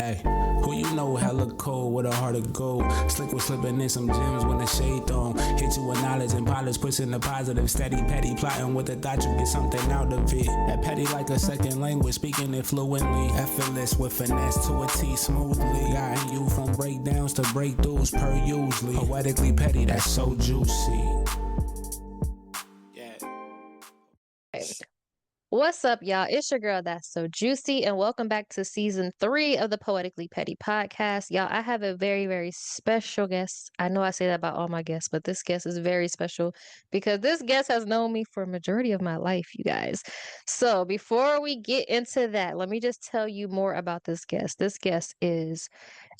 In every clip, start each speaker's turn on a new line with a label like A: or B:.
A: Hey, who you know hella cold with a heart of gold? Slick was slipping in some gems when the shade thrown. Hit you with knowledge and polish, pushing the positive, steady, petty, plotting with the thought you get something out of it. That petty like a second language, speaking it fluently. Effortless with finesse to a T smoothly. Guiding you from breakdowns to breakthroughs per usually. Poetically petty, that's so juicy.
B: What's up, y'all? It's your girl, That's So Juicy, and welcome back to season 3 of the Poetically Petty podcast. Y'all, I have a very, very special guest. I know I say that about all my guests, but this guest is very special because this guest has known me for a majority of my life, you guys. So before we get into that, let me just tell you more about this guest. This guest is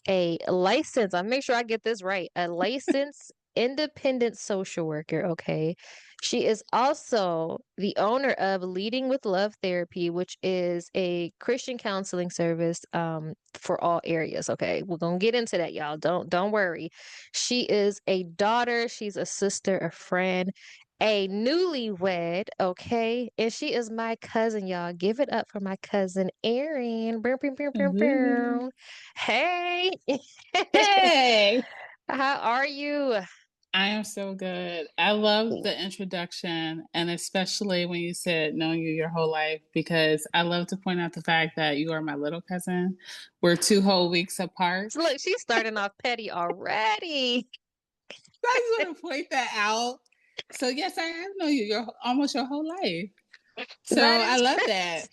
B: a licensed, I make sure I get this right, a licensed independent social worker, okay? She is also the owner of Leading with Love Therapy, which is a Christian counseling service for all areas, okay? We're going to get into that, y'all. Don't worry. She is a daughter, she's a sister, a friend, a newlywed, okay? And she is my cousin, y'all. Give it up for my cousin Erinn. Bow, bow, bow, bow,
C: Ooh.
B: bow. Hey.
C: Hey,
B: How are you?
C: I am so good. I love the introduction, and especially when you said knowing you your whole life, because I love to point out the fact that you are my little cousin. We're 2 whole weeks apart.
B: Look, she's starting off petty already.
C: I just want to point that out. So yes, I have known you your almost your whole life. So
B: That
C: I
B: is
C: love that.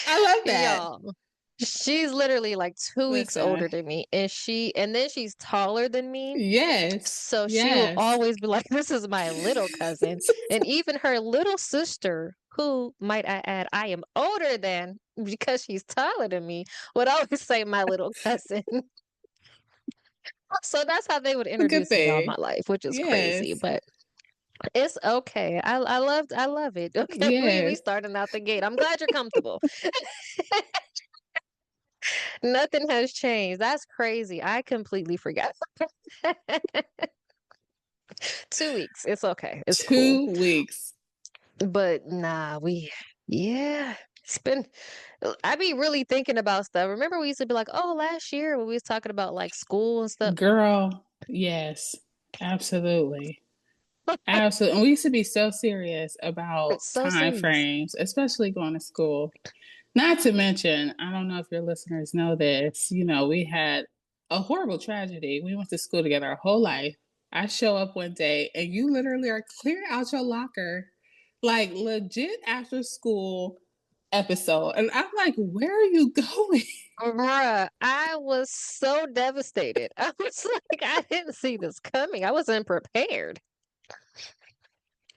C: I love that.
B: y'all. She's literally like 2 weeks older
C: Listen,
B: than me, and then she's taller than me.
C: yes,
B: So she will
C: yes.
B: always be like, "This is my little cousin," and even her little sister, who might I add, I am older than because she's taller than me, would always say, "My little cousin." So that's how they would
C: A good
B: introduce me all my
C: thing.
B: life, which is crazy,
C: Yes,
B: but it's okay. I love it. Okay, we
C: yes.
B: starting out the gate. I'm glad you're comfortable. Nothing has changed. That's crazy. I completely forgot. 2 weeks. It's okay. It's cool.
C: 2 weeks.
B: But nah, yeah. It's been I be really thinking about stuff. Remember we used to be like, oh, last year when we was talking about like school and stuff.
C: Girl, yes, absolutely. Absolutely. And we used to be so serious about
B: It's so
C: time
B: serious.
C: frames, especially going to school. Not to mention, I don't know if your listeners know this, we had a horrible tragedy. We went to school together our whole life. I show up one day and you literally are clearing out your locker, like legit after school episode. And I'm like, where are you going?
B: Bruh, I was so devastated. I was like, I didn't see this coming. I wasn't prepared.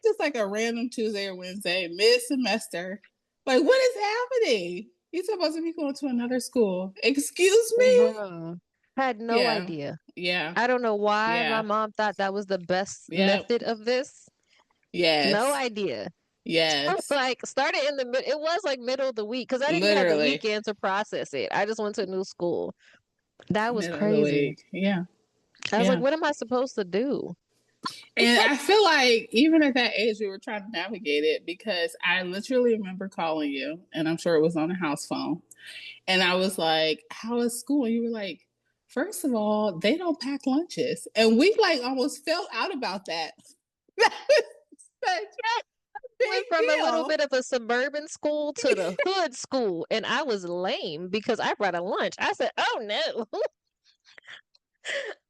C: Just like a random Tuesday or Wednesday, mid semester. Like, what is happening? You're supposed to be going to another school. Excuse me?
B: Bruh. Had no
C: Yeah,
B: idea.
C: yeah,
B: I don't know why my
C: yeah,
B: mom thought that was the best
C: yep,
B: method of this. No
C: yes,
B: idea.
C: yes.
B: Like started in the mid it was like middle of the week because I didn't even have the
C: Literally,
B: weekend to process it. I just went to a new school. That was
C: middle of the
B: crazy.
C: week. Yeah,
B: I was like,
C: yeah.
B: what am I supposed to do?
C: And I feel like even at that age, we were trying to navigate it because I literally remember calling you, and I'm sure it was on a house phone. And I was like, how is school? And you were like, first of all, they don't pack lunches. And we like almost fell out about that. That was such a big
B: Went from a little
C: deal.
B: bit of a suburban school to the hood school, and I was lame because I brought a lunch. I said, "Oh no,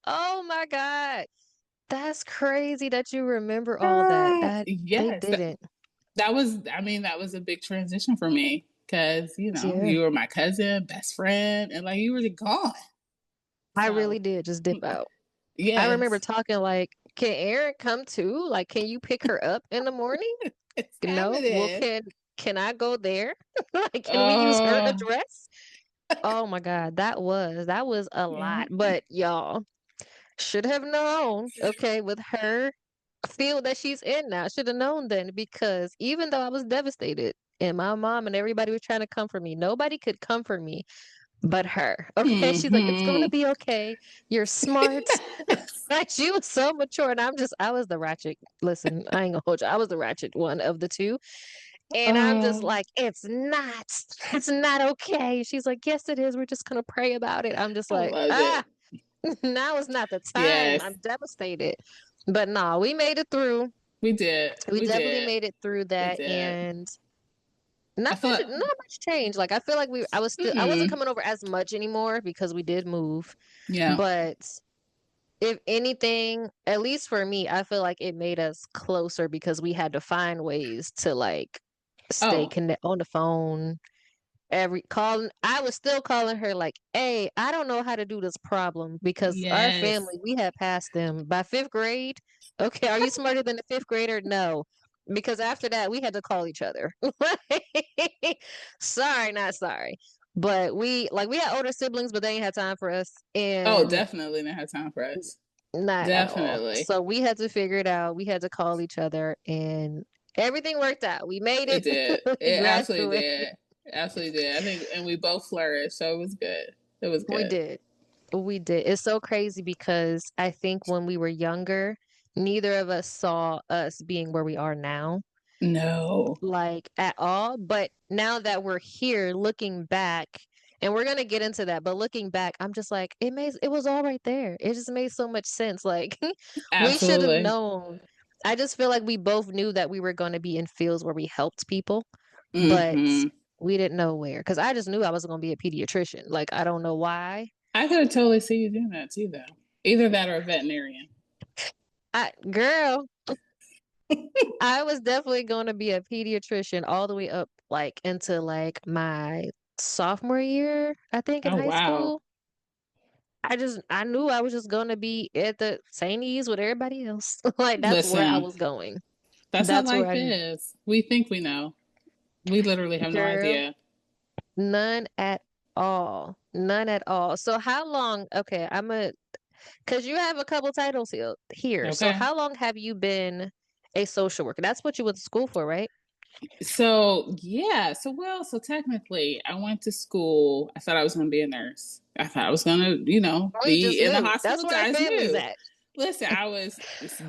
B: oh my god, that's crazy that you remember all that." That they
C: Yes,
B: didn't.
C: that was a big transition for me because,
B: Yeah,
C: you were my cousin, best friend, and like you were gone.
B: I really
C: So,
B: did just dip out. I remember
C: yes,
B: talking like, "Can Erinn come too? Like, can you pick her up in the morning?"
C: it's
B: No. Well,
C: happening.
B: can I go there? Like, can we use her
C: Oh,
B: address? Oh my God, that was a
C: yeah.
B: lot. But y'all should have known, okay, with her field that she's in now, should have known then because even though I was devastated and my mom and everybody was trying to comfort me, nobody could comfort me but her. Okay. She's like, it's gonna
C: Hmm.
B: be okay. You're smart. Like she was so mature. And I was the ratchet. Listen, I ain't gonna hold you. I was the ratchet one of the two. And I'm just like, it's not okay. She's like, yes, it is. We're just gonna pray about it. I'm just
C: I
B: like,
C: loved it.
B: now is not the time.
C: Yes,
B: I'm devastated. But nah, we made it through.
C: we did.
B: We
C: We
B: definitely
C: did.
B: made it through
C: We
B: that,
C: did.
B: and
C: I feel.
B: not much change. Like I feel like I wasn't coming over as much anymore because we did move.
C: Yeah.
B: But if anything, at least for me, I feel like it made us closer because we had to find ways to like stay
C: Oh,
B: connect on the phone. Every calling, I was still calling her like, "Hey, I don't know how to do this problem because our
C: yes.
B: family, we had passed them by fifth grade. Okay, are you smarter than the fifth grader? No, because after that, we had to call each other. Sorry, not sorry. But we had older siblings, but they ain't had time for us,
C: Oh,
B: and
C: definitely didn't have time for us.
B: not at all.
C: Definitely.
B: So we had to figure it out. We had to call each other, and everything worked out. We made
C: It
B: it.
C: did.
B: We
C: It absolutely
B: graduated.
C: did. Absolutely did. I think, and we both flourished, so it was good. It was
B: We
C: good.
B: did. We did. It's so crazy because I think when we were younger, neither of us saw us being where we are now,
C: No.
B: like at all. But now that we're here looking back, and we're gonna get into that, but looking back, I'm just like, it was all right there. It just made so much sense. Like we should have
C: Absolutely.
B: known. I just feel like we both knew that we were gonna be in fields where we helped people, but
C: Hmm.
B: we didn't know where. Because I just knew I was gonna be a pediatrician. Like I don't know why.
C: I could have totally seen you doing that too, though. Either that or a veterinarian.
B: Girl, I was definitely going to be a pediatrician all the way up like into like my sophomore year, I think, in
C: Oh,
B: high
C: wow.
B: school. I knew I was just going to be at the St. E's with everybody else. Like that's where I
C: Listen,
B: was going.
C: that's how
B: That's where
C: life
B: I knew.
C: is. We think we know. We literally have no
B: Girl,
C: idea.
B: none at all. None at all. So how long, okay, because you have a couple titles here. So
C: Okay.
B: how long have you been a social worker? That's what you went to school for, right?
C: So, yeah. So technically, I went to school. I thought I was going to be a nurse. I thought I was going to,
B: We just
C: be in the
B: knew. That's
C: hospital.
B: where our
C: I
B: family's
C: knew.
B: at.
C: Listen, I was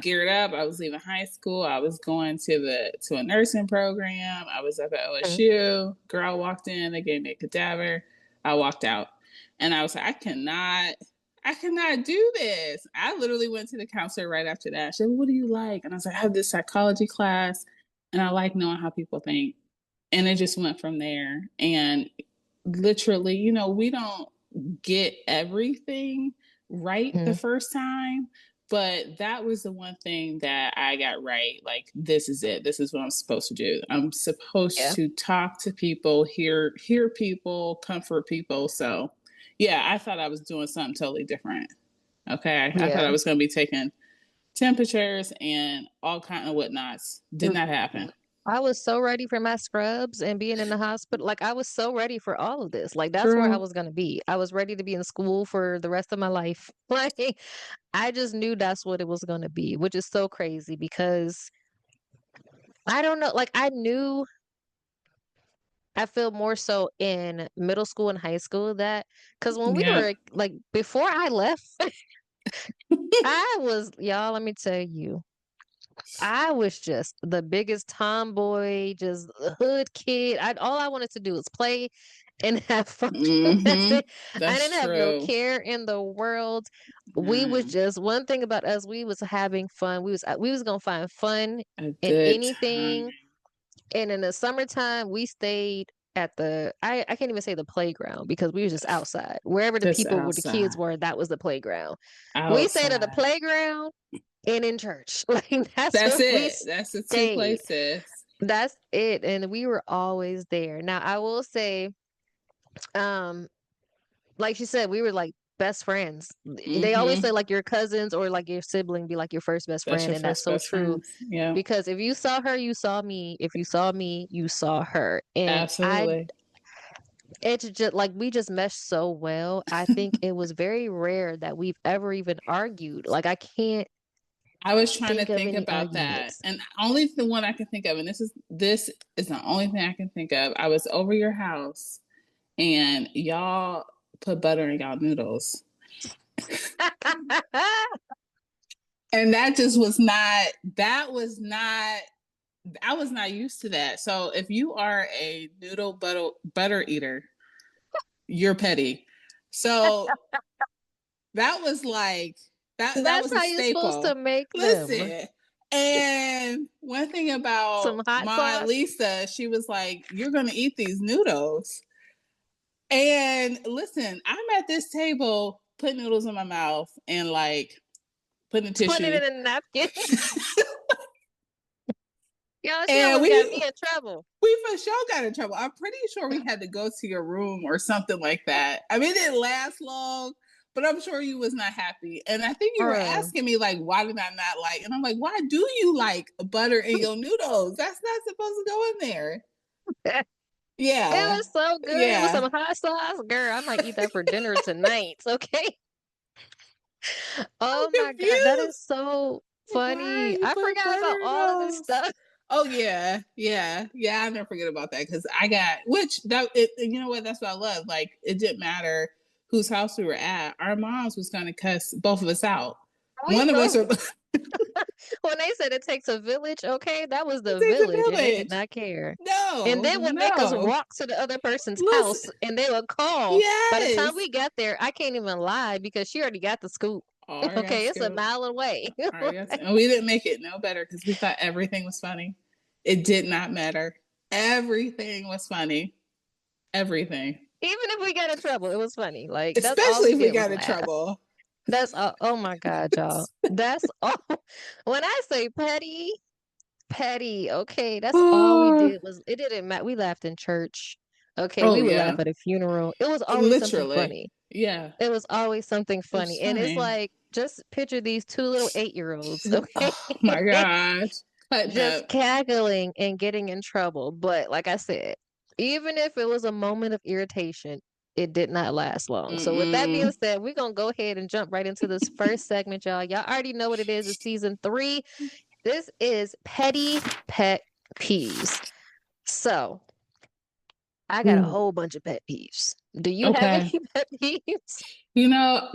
C: geared up. I was leaving high school. I was going to a nursing program. I was up at
B: Mhm.
C: OSU. Girl walked in. They gave me a cadaver. I walked out, and I was like, I cannot do this. I literally went to the counselor right after that. She said, "What do you like?" And I was like, "I have this psychology class, and I like knowing how people think." And it just went from there. And literally, we don't get everything right the
B: Mhm.
C: first time, but that was the one thing that I got right. Like, this is it. This is what I'm supposed to do. I'm supposed
B: Yeah.
C: to talk to people, hear people, comfort people. So, yeah, I thought I was doing something totally different. Okay, I thought
B: Yeah.
C: I was going to be taking temperatures and all kind of whatnots. Did
B: Mm.
C: not happen.
B: I was so ready for my scrubs and being in the hospital. Like I was so ready for all of this. Like that's where I
C: Girl,
B: was gonna be. I was ready to be in school for the rest of my life. Like I just knew that's what it was gonna be, which is so crazy because I don't know. Like I knew I feel more so in middle school and high school that because when we
C: yeah.
B: were like before I left, I was y'all. Let me tell you. I was just the biggest tomboy, just a hood kid. All I wanted to do was play and have fun. That's
C: Mm-hmm.
B: it. I
C: That's
B: didn't have no
C: true.
B: care in the world. We was
C: Mm,
B: just one thing about us. We was having fun. We was gonna find fun
C: a
B: in
C: good time.
B: anything. And in the summertime, we stayed at I can't even say the playground because we was just outside. Wherever
C: Just
B: the kids
C: outside.
B: were, that was the playground. We stayed at the
C: Outside.
B: playground and in church. Like that's
C: That's
B: where we
C: it. That's the two
B: stayed.
C: places.
B: That's it. And we were always there. Now I will say, um, like she said, we were like best friends. They always
C: Mm-hmm.
B: say like your cousins or like your sibling be like your first best
C: That's
B: friend,
C: your
B: and that's
C: first
B: so
C: best
B: true.
C: friends. Yeah.
B: Because if you saw her, you saw me. If you saw me, you saw her. And
C: Absolutely.
B: it's just like we just meshed so well. I think it was very rare that we've ever even argued. Like I can't
C: I was trying to
B: think of
C: think
B: any
C: about that.
B: arguments.
C: And only the one I can think of, and this is the only thing I can think of. I was over your house and y'all put butter in y'all noodles. And that was not I was not used to that. So if you are a noodle butter eater, you're petty. So that was like that
B: That's
C: was a
B: how you're supposed to
C: staple.
B: make them.
C: Listen, and one thing about
B: Some hot
C: my
B: sauce.
C: Lisa, she was like, "You're gonna eat these noodles." And listen, I'm at this table putting noodles in my mouth and like putting a
B: Put it
C: tissue.
B: in a napkin. Y'all, she
C: And
B: almost got me in trouble.
C: we for sure got in trouble. I'm pretty sure we had to go to your room or something like that. I mean, it didn't last long, but I'm sure you was not happy. And I think you were asking me like, why did I not like? And I'm like, why do you like butter in your noodles? That's not supposed to go in there.
B: It
C: Yeah,
B: was so good. It was
C: yeah.
B: some hot sauce. Girl, I might eat that for dinner tonight. Okay.
C: I'm
B: Oh my God. That is
C: confused.
B: so
C: Like, why are
B: funny.
C: you
B: I
C: putting
B: forgot about
C: butter in
B: all of this
C: those?
B: stuff.
C: Oh yeah, yeah, yeah. I never forget about that because I got which that it, you know what, that's what I love. Like it didn't matter whose house we were at. Our moms was gonna cuss both of us out.
B: We
C: One of us
B: know
C: are it
B: when they said it takes a village, okay, that was the
C: takes a
B: village and they did
C: village.
B: not care. And
C: No,
B: they would make us
C: no.
B: walk to the other person's
C: Listen,
B: house and they would call. By the time
C: yes.
B: we got there, I can't even lie because she already got the scoop.
C: Oh, I got
B: Okay, it's a
C: scared.
B: mile away.
C: All right, and we didn't make it no better because we thought everything was funny. It did not matter. Everything was funny. Everything.
B: Even if we got in trouble, it was funny. Like that's all
C: Especially
B: we
C: if we
B: did was
C: got in
B: laugh.
C: trouble.
B: That's all. Oh my God, y'all. That's all. When I say petty, petty. Okay, that's all we
C: Oh,
B: did was it didn't matter. We laughed in church. Okay,
C: oh
B: we would laugh
C: yeah.
B: at a funeral. It was always something
C: Literally.
B: funny.
C: Yeah.
B: It was always something
C: It was
B: funny. And it's
C: funny.
B: like just picture these two little 8-year-olds, okay?
C: Oh my gosh. Cutting
B: Just
C: up.
B: cackling and getting in trouble. But like I said, even if it was a moment of irritation, it did not last long. So with that being
C: Mm-mm.
B: said, we're gonna go ahead and jump right into this first segment, y'all. Y'all already know what it is. It's season 3. This is Petty Pet Peeves. So I got a
C: Ooh.
B: whole bunch of pet peeves. Do you have any
C: Okay.
B: pet peeves?
C: You know,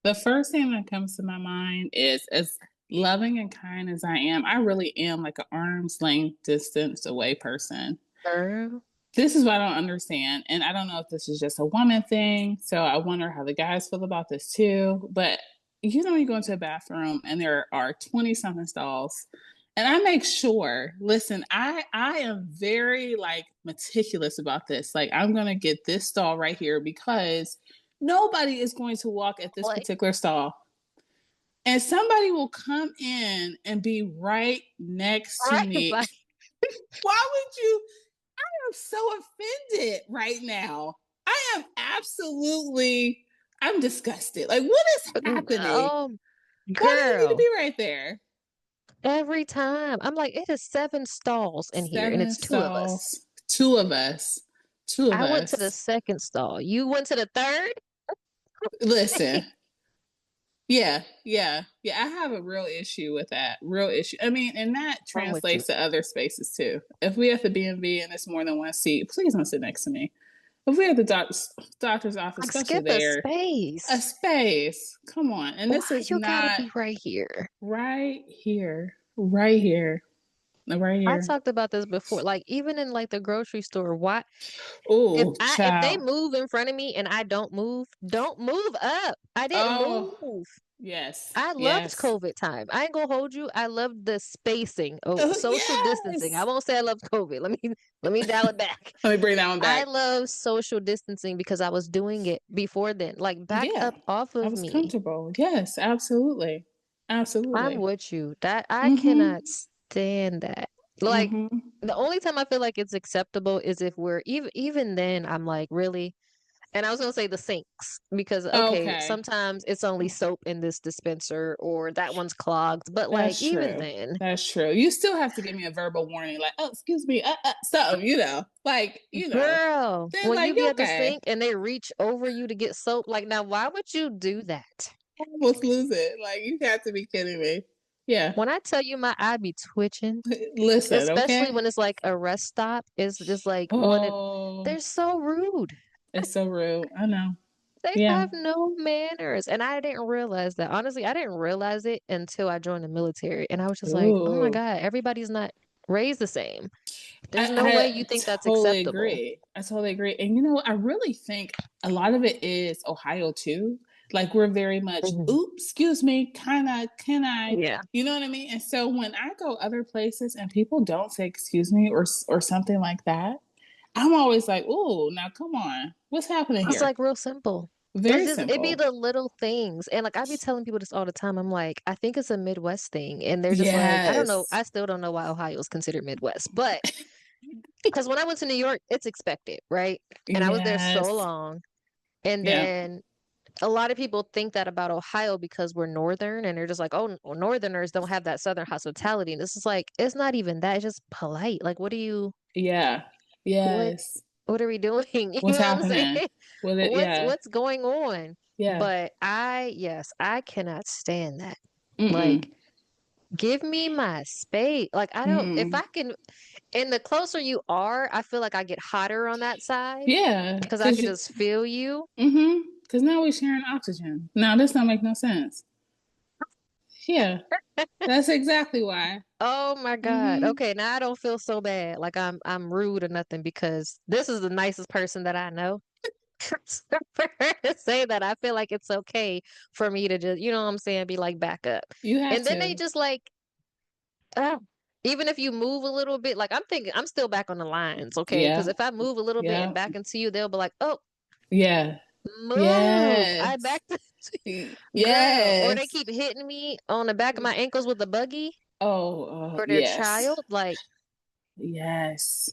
C: the first thing that comes to my mind is as loving and kind as I am, I really am like an arm's length distance away person.
B: Girl.
C: This is what I don't understand. And I don't know if this is just a woman thing. So I wonder how the guys feel about this too. But you know, you go into a bathroom and there are 20 something stalls. And I make sure, listen, I am very like meticulous about this. Like I'm gonna get this stall right here because nobody is going to walk at this
B: Like,
C: particular stall. And somebody will come in and be right next to
B: right,
C: me.
B: like,
C: Why would you? I'm so offended right now. I am absolutely, I'm disgusted. Like, what is happening?
B: oh,
C: Why do you need to
B: girl.
C: be right there?
B: Every time. I'm like, it is 7 stalls in here, and
C: 7
B: it's 2 of us.
C: stalls, two of us, two of
B: I went to the
C: us.
B: second stall. You went to the third?
C: Listen, yeah, yeah, yeah. I have a real issue with that. Real issue. I mean, and that
B: I'm with you.
C: translates to other spaces too. If we at the B&B and it's more than one seat, please don't sit next to me. If we at the doctor's office,
B: Like,
C: especially
B: skip a
C: there, a
B: space.
C: space. Come on. And
B: Why
C: this is
B: you gotta
C: not
B: be right here?
C: right here. Right here. Right
B: I
C: here.
B: talked about this before. Like, even in like the grocery store, why
C: Oh,
B: if they
C: child.
B: move in front of me and I don't move up. I didn't
C: Oh,
B: move.
C: yes.
B: I loved
C: Yes.
B: COVID time. I ain't gonna hold you. I loved the spacing. Oh,
C: Oh,
B: social distancing. I
C: yes.
B: won't say I loved COVID. Let me dial it back.
C: Let me bring that one
B: I
C: back.
B: love social distancing because I was doing it before then. Like back
C: Yeah.
B: up off
C: I
B: of
C: was
B: me.
C: comfortable. Yes, absolutely.
B: I'm
C: Absolutely.
B: with you. That I
C: Mm-hmm.
B: cannot stand that. Like
C: Mm-hmm.
B: the only time I feel like it's acceptable is if we're even then I'm like, really? And I was gonna say the sinks because okay,
C: Okay.
B: sometimes it's only soap in this dispenser or that one's clogged, but like
C: That's
B: even
C: true.
B: then,
C: That's true. You still have to give me a verbal warning, like, oh, excuse me, something, like,
B: girl,
C: then
B: when
C: like,
B: you be at the
C: okay,
B: sink and they reach over you to get soap, like now why would you do that?
C: I almost lose it. Like, you have to be kidding me. Yeah.
B: When I tell you my eye be twitching,
C: Listen,
B: especially
C: okay.
B: when it's like a rest stop, it's just like
C: Oh,
B: they're so rude.
C: it's so rude. I know.
B: They
C: Yeah.
B: have no manners. And I didn't realize that. Honestly, I didn't realize it until I joined the military. And I was just like, oh my
C: Ooh.
B: God, everybody's not raised the same. There's no way you think that's acceptable.
C: I totally agree. And you know, I really think a lot of it is Ohio too. Like we're very much, oops, excuse me, can I?
B: Yeah.
C: You know what I mean? And so when I go other places and people don't say excuse me or something like that, I'm always like, oh, now come on. What's happening here?
B: It's like real simple.
C: Very
B: It'd be
C: simple.
B: the little things. And like I be telling people this all the time. I'm like, I think it's a Midwest thing. And they're just like, I don't know.
C: Yes.
B: I still don't know why Ohio is considered Midwest. But because when I went to New York, it's expected, right? And I was there so
C: Yes.
B: long. And
C: Yeah.
B: then a lot of people think that about Ohio because we're northern and they're just like, oh, northerners don't have that southern hospitality. And this is like, it's not even that. It's just polite. Like, what are you?
C: Yeah.
B: What
C: Yes.
B: what are we doing? You
C: What's
B: know what I'm saying?
C: happening? With it, yeah.
B: What's going on?
C: Yeah.
B: But I cannot stand that.
C: Mm-mm.
B: Like, give me my space. Like, I don't, if
C: Mm-mm.
B: I can, and the closer you are, I feel like I get hotter on that side
C: Yeah.
B: because I can just feel you.
C: Mm-hmm. Because now we're sharing oxygen. Now this don't make no sense. Yeah. That's exactly why.
B: Oh my God. Okay, now I don't feel so bad. Like I'm rude or nothing because this is the nicest person that I know. So for her to say that, I feel like it's okay for me to just, you know what I'm saying, be like back up.
C: You have
B: And then they
C: to.
B: just like, oh, even if you move a little bit, like I'm thinking I'm still back on the lines, okay? Because
C: Yeah.
B: if I move a little bit
C: Yeah.
B: and back into you, they'll be like, oh,
C: Yeah.
B: move. I
C: Yes.
B: back to girl. Or they
C: Yes.
B: keep hitting me on the back of my ankles with a buggy for their
C: Yes.
B: child. Like,
C: Yes.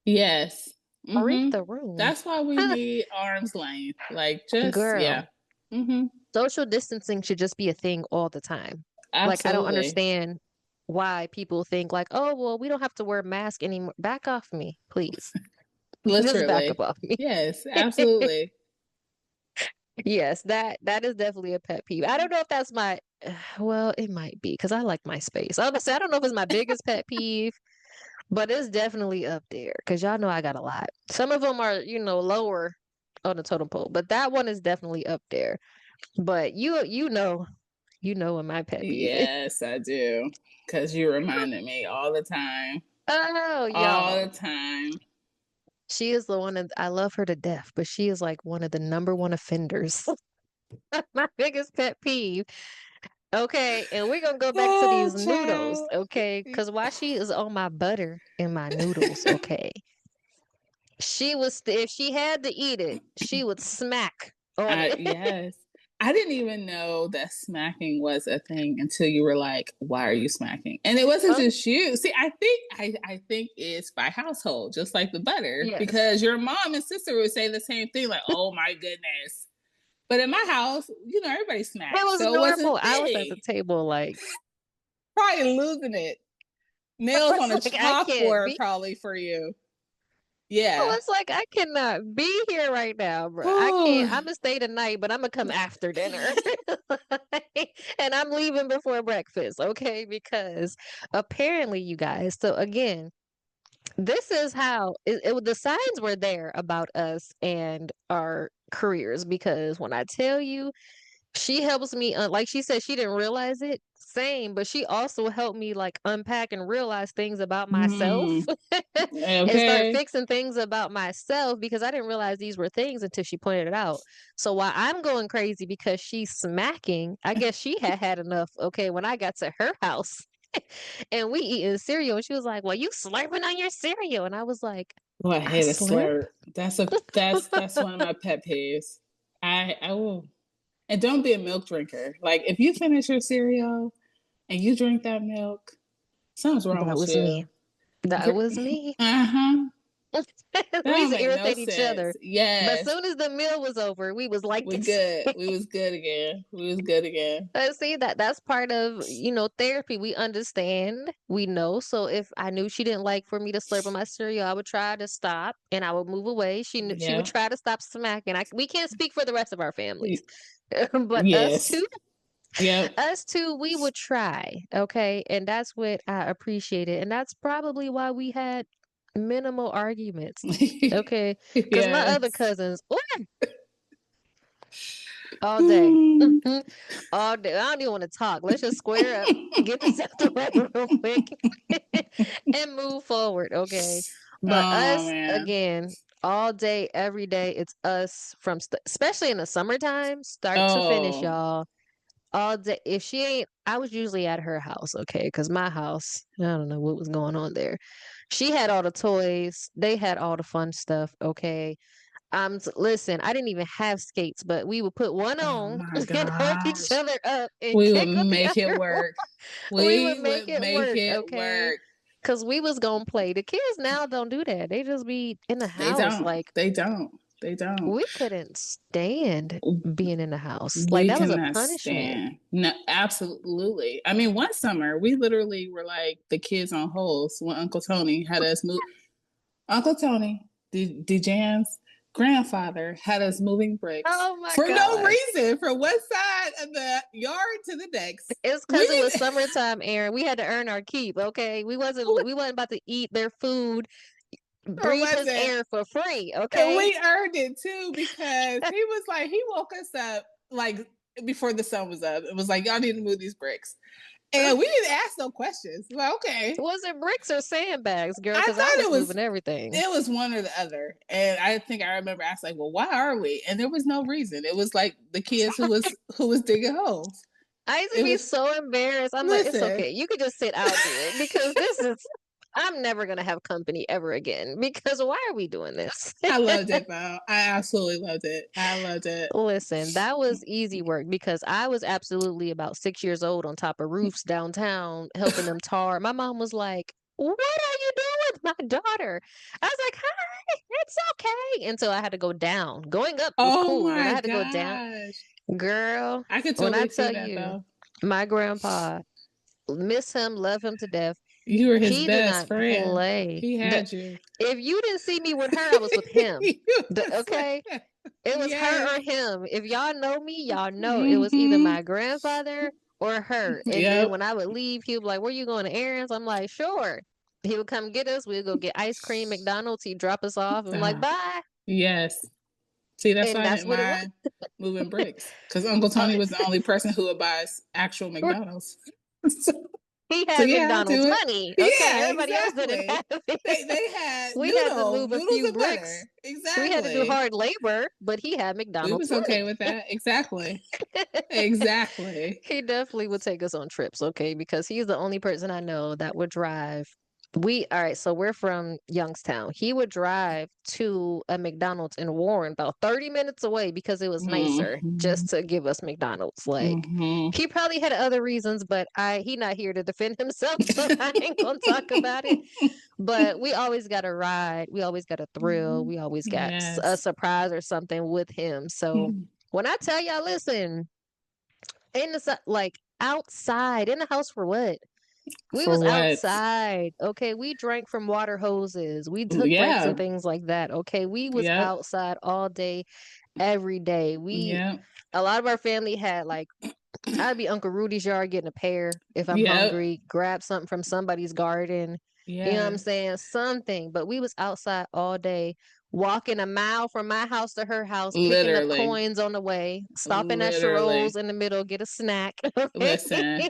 C: Yes.
B: read
C: Mm-hmm.
B: the room.
C: That's why we need arm's length. Like just
B: Girl,
C: yeah. Mm-hmm.
B: social distancing should just be a thing all the time. Like, I don't
C: Absolutely.
B: understand why people think like, oh, well, we don't have to wear a mask anymore. Back off me, please. Just back up
C: Literally.
B: off me.
C: Yes, absolutely.
B: Yes, that is definitely a pet peeve. I don't know if that's my, well, it might be because I like my space. Honestly, I don't know if it's my biggest pet peeve, but it's definitely up there because y'all know I got a lot. Some of them are, lower on the totem pole, but that one is definitely up there. But you know what my pet peeve is.
C: Yes, I do. Because you reminded me all the time.
B: Oh,
C: All
B: y'all.
C: the time.
B: She is the one that I love her to death, but she is like one of the number one offenders. My biggest pet peeve. Okay, and we're gonna go back to
C: Oh,
B: these noodles,
C: child.
B: okay? Because while she is on my butter and my noodles, okay, if she had to eat it, she would smack on it.
C: Yes. I didn't even know that smacking was a thing until you were like, "Why are you smacking?" And it wasn't
B: Huh?
C: just you. See, I think it's by household, just like the butter,
B: Yes.
C: because your mom and sister would say the same thing, like, "Oh my goodness." But in my house, everybody
B: It
C: smacks,
B: was
C: so it wasn't
B: normal.
C: a
B: I was at the
C: thing.
B: table like,
C: Probably losing it.
B: I
C: Nails on
B: was
C: a
B: like, I can't
C: chalkboard,
B: be.
C: probably for you.
B: I
C: Yeah.
B: was like, I cannot be here right now, bro. I can't.
C: Oh,
B: I'm gonna stay tonight, but I'm gonna come after dinner. And I'm leaving before breakfast, okay? Because apparently, you guys, so again, this is how the signs were there about us and our careers. Because when I tell you, she helps me, like she said, she didn't realize it. Same, but she also helped me like unpack and realize things about myself and start
C: okay.
B: fixing things about myself because I didn't realize these were things until she pointed it out. So while I'm going crazy because she's smacking, I guess she had had enough. Okay, when I got to her house and we eating cereal, and she was like, "Well, you slurping on your cereal," and I was like,
C: Oh, I
B: "I
C: hate a
B: slurp."
C: slurp. That's one of my pet peeves. I will, and don't be a milk drinker. Like if you finish your cereal and you drink that milk, something's wrong
B: That
C: with
B: was
C: you.
B: me. That was me.
C: Uh-huh. That
B: We used
C: don't
B: to
C: make no
B: irritate each
C: sense.
B: other. But as
C: Yes.
B: soon as the meal was over, we was like
C: We
B: this.
C: good. We was good again. We was good again.
B: See that's part of therapy. We understand, we know. So if I knew she didn't like for me to slurp on my cereal, I would try to stop and I would move away. She would
C: Yeah.
B: try to stop smacking. We can't speak for the rest of our families, but
C: Yes. Yep.
B: us two, we would try. Okay, and that's what I appreciated, and that's probably why we had minimal arguments. Okay, because my other
C: Yes.
B: cousins, all day.
C: Hmm.
B: All day. I don't even want to talk. Let's just square up, get this out the way real quick. and move forward, okay? But
C: Oh
B: us,
C: man.
B: again, all day, every day, it's us from, especially in the summertime, start to finish,
C: Oh,
B: y'all. All day. If she ain't, I was usually at her house, okay? Because my house, I don't know what was going on there. She had all the toys, they had all the fun stuff, okay? Listen, I didn't even have skates, but we would put one
C: oh
B: on
C: my
B: and hold each
C: gosh.
B: other up and
C: We would
B: kick with the
C: make it
B: other one.
C: work.
B: We would
C: We
B: make
C: would
B: it
C: make
B: work,
C: it
B: okay?
C: work.
B: Because we was gonna play. The kids now don't do that. They just be in the
C: They
B: house.
C: don't.
B: Like,
C: They don't. They don't.
B: we couldn't stand being in the house. Like,
C: We
B: that was a
C: cannot
B: punishment.
C: stand. No, absolutely. I mean, one summer we literally were like the kids on holes when Uncle Tony had us move. Uncle Tony, DeJan's grandfather, had us moving bricks
B: Oh my
C: for no
B: gosh.
C: reason from one side of the yard to the next.
B: It's
C: We
B: because it was
C: didn't.
B: summertime, Aaron. We had to earn our keep, okay? We wasn't about to eat their food,
C: Or
B: breathe
C: was
B: his
C: it?
B: air for free,
C: And
B: okay?
C: we earned it too because he was like, he woke us up like before the sun was up. It was like, y'all need to move these bricks. And we didn't ask no questions. Well, okay.
B: Was it bricks or sandbags, girl?
C: I
B: Because I
C: thought
B: was moving everything.
C: it was one or the other. And I think I remember asking, like, well, why are we? And there was no reason. It was like the kids who was digging holes.
B: I used to
C: It
B: be
C: was
B: so embarrassed. I'm like, it's
C: listen.
B: okay. You could just sit out there because I'm never gonna have company ever again. Because why are we doing this?
C: I loved it though. I absolutely loved it. I loved it.
B: Listen, that was easy work because I was absolutely about 6 years old on top of roofs downtown helping them tar. My mom was like, "What are you doing with my daughter?" I was like, "Hi, it's okay." Until I had to go down. Going up was
C: Oh
B: cool. When I
C: my
B: had to go down,
C: gosh.
B: girl,
C: I could
B: when I
C: totally see
B: tell
C: that
B: you,
C: though.
B: my grandpa, miss him, love him to death.
C: You were his
B: He did
C: best
B: not
C: friend.
B: play.
C: He had you.
B: If you didn't see me with her, I was with him. Okay? It was
C: Yes.
B: her or him. If y'all know me, y'all know it was either
C: Mm-hmm.
B: my grandfather or her. And then
C: Yep.
B: when I would leave, he would be like, "Where you going to errands?" I'm like, "Sure." He would come get us. We'd go get ice cream, McDonald's. He'd drop us off. I'm like, "Bye."
C: Yes. See, that's why
B: And
C: I
B: that's
C: didn't
B: what it was.
C: mind moving bricks because Uncle Tony was the only person who would buy us actual McDonald's. so,
B: He
C: so
B: had
C: yeah, I'll do
B: McDonald's
C: it.
B: money. Okay,
C: Yeah,
B: everybody else didn't
C: exactly.
B: have it.
C: They had
B: We had to move a
C: noodles
B: few
C: and
B: bricks.
C: butter.
B: We had to do
C: Exactly.
B: hard labor, but he had
C: We
B: McDonald's
C: was okay
B: money.
C: with that. Exactly. Exactly.
B: He definitely would take us on trips, okay? Because he's the only person I know that would drive. All right, so we're from Youngstown. He would drive to a McDonald's in Warren, about 30 minutes away because it was nicer,
C: Mm-hmm.
B: just to give us McDonald's. Like,
C: Mm-hmm.
B: he probably had other reasons, but he not here to defend himself, so I ain't gonna talk about it. But we always got a ride. We always got a thrill. We always got a
C: Yes.
B: surprise or something with him. So when I tell y'all, listen, like outside in the house for what? We
C: For
B: was
C: what?
B: outside. Okay, we drank from water hoses. We took breaks
C: Yeah.
B: and things like that. Okay, we was
C: Yep.
B: outside all day, every day.
C: Yep.
B: A lot of our family had like, I'd be Uncle Rudy's yard getting a pear if I'm
C: Yep.
B: hungry, grab something from somebody's garden. You know what I'm
C: Yes.
B: saying? Something. But we was outside all day, walking a mile from my house to her house, picking up
C: Literally.
B: coins on the way, stopping at
C: Literally.
B: Sherol's in the middle, get a snack. Okay.
C: Listen.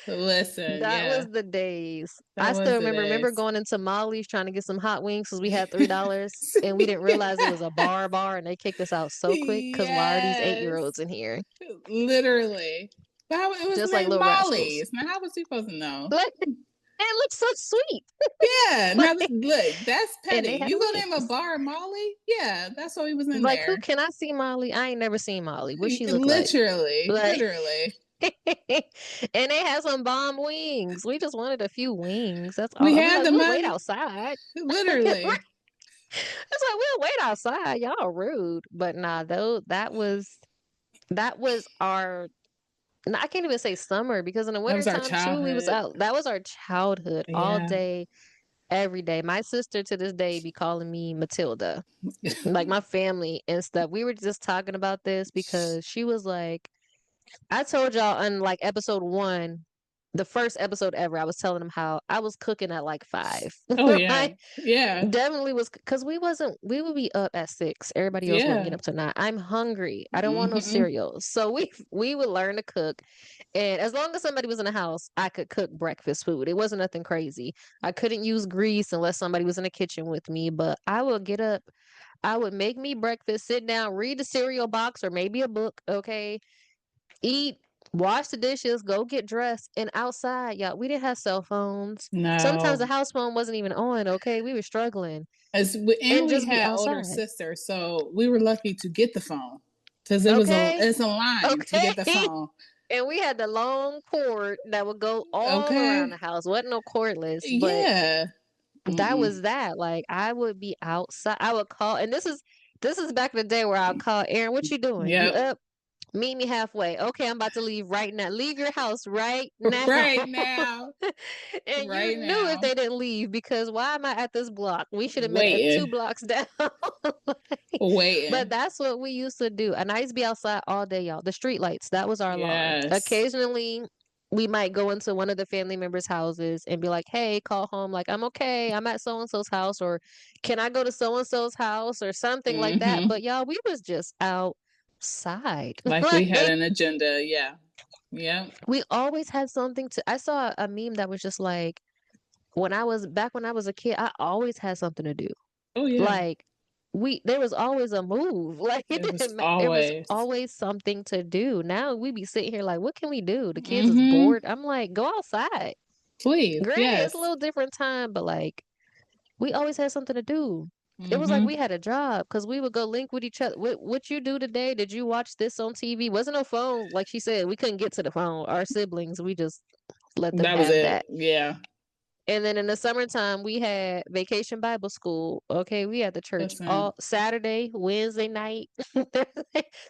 C: Listen.
B: That
C: Yeah.
B: was the days.
C: That
B: I still
C: was the
B: remember
C: days.
B: going into Molly's trying to get some hot wings because we had $3 and we didn't realize it was a bar and they kicked us out so quick because why are these
C: Yes.
B: 8-year-olds in here?
C: Literally. But it was
B: Just like
C: named
B: little rascals.
C: Molly's. Now, how was he supposed to know?
B: Like, it looks so sweet.
C: Yeah. Now,
B: Like,
C: look, that's
B: and they
C: petty.
B: had
C: You gonna name a
B: wings.
C: bar Molly? Yeah, that's why he was in
B: Like, who
C: there.
B: can I see Molly? I ain't never seen Molly. What she look like?
C: Literally.
B: Like,
C: Literally.
B: and they had some bomb wings. We just wanted a few wings. That's
C: We
B: all. We
C: had
B: like,
C: the
B: we'll wait
C: money.
B: outside.
C: Literally.
B: It's like we'll wait outside. Y'all rude. But nah, though that was our I can't even say summer because in the
C: That was our
B: wintertime too, we was
C: childhood.
B: out. That was our childhood all
C: Yeah.
B: day, every day. My sister to this day be calling me Matilda. Like my family and stuff. We were just talking about this because she was like, I told y'all on like episode 1 the first episode ever, I was telling him how I was cooking at like 5.
C: Oh yeah.
B: Like,
C: Yeah.
B: definitely was, because we would be up at 6. Everybody else wouldn't
C: Yeah.
B: get up to 9. I'm hungry. I don't want no
C: Mm-hmm.
B: cereal. So we would learn to cook. And as long as somebody was in the house, I could cook breakfast food. It wasn't nothing crazy. I couldn't use grease unless somebody was in the kitchen with me, but I would get up, I would make me breakfast, sit down, read the cereal box or maybe a book, okay? Eat, wash the dishes, go get dressed, and outside, y'all, we didn't have cell phones. Sometimes the
C: No.
B: house phone wasn't even on, okay? We were struggling.
C: And
B: And
C: we
B: just be
C: had older
B: outside.
C: sisters, so we were lucky to get the phone because
B: Okay?
C: it's a line to
B: Okay?
C: get the phone.
B: And we had the long cord that would go all around
C: Okay.
B: the house. Wasn't no cordless, but
C: Yeah.
B: that
C: Mm-mm.
B: was that. Like, I would be outside. I would call, and this is back in the day where I'll call Erinn, what you doing? You
C: Yep.
B: up? Meet me halfway. Okay, I'm about to leave right now. Leave your house right now.
C: Right now.
B: And you
C: Right
B: knew if
C: now.
B: they didn't leave, because why am I at this block? We should have met at 2
C: Waiting.
B: blocks down. Like, but
C: Waiting.
B: that's what we used to do. And I used to be outside all day, y'all. The street lights, that was our alarm.
C: Yes.
B: Occasionally, we might go into one of the family members' houses and be like, hey, call home. Like, I'm okay. I'm at so and so's house. Or can I go to so and so's house or something like that?
C: Mm-hmm.
B: But y'all, we was just outside.
C: Like we had
B: Like,
C: an agenda. Yeah. Yep.
B: we always had something to. I saw a meme that was just like, when I was a kid, I always had something to do.
C: Oh yeah.
B: Like, there was always a move. Like, it
C: It was
B: didn't matter. It was
C: always.
B: always something to do. Now we be sitting here like, what can we do? The kids is
C: Mm-hmm.
B: bored. I'm like, go outside.
C: Please.
B: Granted, it's a
C: Yes.
B: little different time, but like, we always had something to do. It was like
C: Mm-hmm.
B: we had a job because we would go link with each other. What you do today? Did you watch this on TV? Wasn't no phone. Like she said, we couldn't get to the phone. Our siblings, we just let them
C: That was
B: have
C: it.
B: that.
C: Yeah.
B: And then in the summertime, we had vacation Bible school. Okay, we had the church
C: Listen.
B: all Saturday, Wednesday night,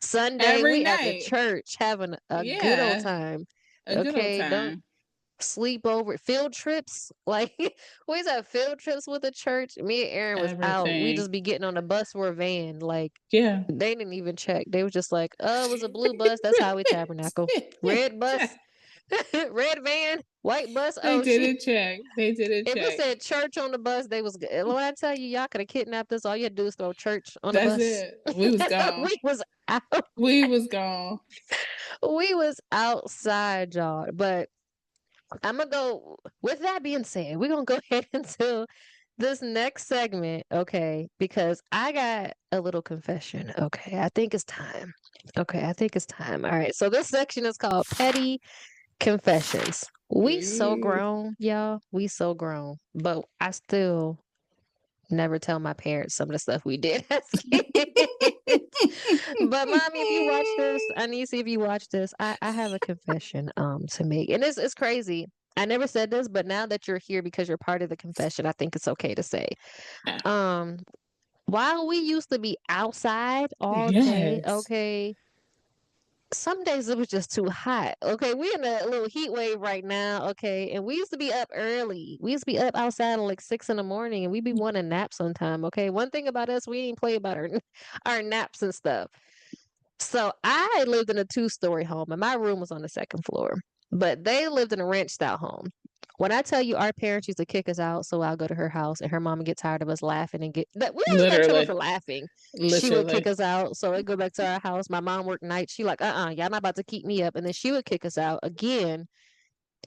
B: Sunday.
C: Every
B: We at the
C: night.
B: church having a good old
C: Yeah.
B: time.
C: A good old
B: Okay, don't
C: time.
B: sleep over. Field trips, like we used to have field trips with the church. Me and Erinn was out. We
C: Everything.
B: just be getting on a bus or a van. Like,
C: Yeah.
B: they didn't even check. They were just like, "Oh, it was a blue bus. That's how we tabernacle. Red bus, red van, white bus.
C: They
B: Oh, she."
C: didn't check. They didn't
B: If it
C: check.
B: said church on the bus, they was good. When I tell you, y'all could have kidnapped us. All you had to do is throw church on the
C: That's
B: bus.
C: it. We was gone.
B: We was out.
C: We was gone.
B: We was outside, y'all. But I'm gonna go. With that being said, we're gonna go ahead into this next segment, okay? Because I got a little confession. Okay, I think it's time. Okay, I think it's time. All right. So this section is called Petty Confessions. We so
C: Ooh.
B: grown, y'all. We so grown. But I still never tell my parents some of the stuff we did as kids. But mommy, if you watch this, I need to see if you watch this. I have a confession to make. And it's crazy. I never said this, but now that you're here because you're part of the confession, I think it's okay to say. Um, while we used to be outside all day,
C: Yes.
B: okay, some days it was just too hot. Okay, we in a little heat wave right now. Okay, and we used to be up early. We used to be up outside at like 6 in the morning, and we be wanting nap sometime. Okay, one thing about us, we ain't play about our naps and stuff. So I lived in a 2-story home, and my room was on the second floor. But they lived in a ranch style home. When I tell you our parents used to kick us out, so I'll go to her house and her mom would get tired of us laughing and get that we always got in trouble
C: Literally.
B: for laughing. She would kick
C: Literally.
B: us out, so I'd go back to our house. My mom worked night. She like, y'all not about to keep me up, and then she would kick us out again.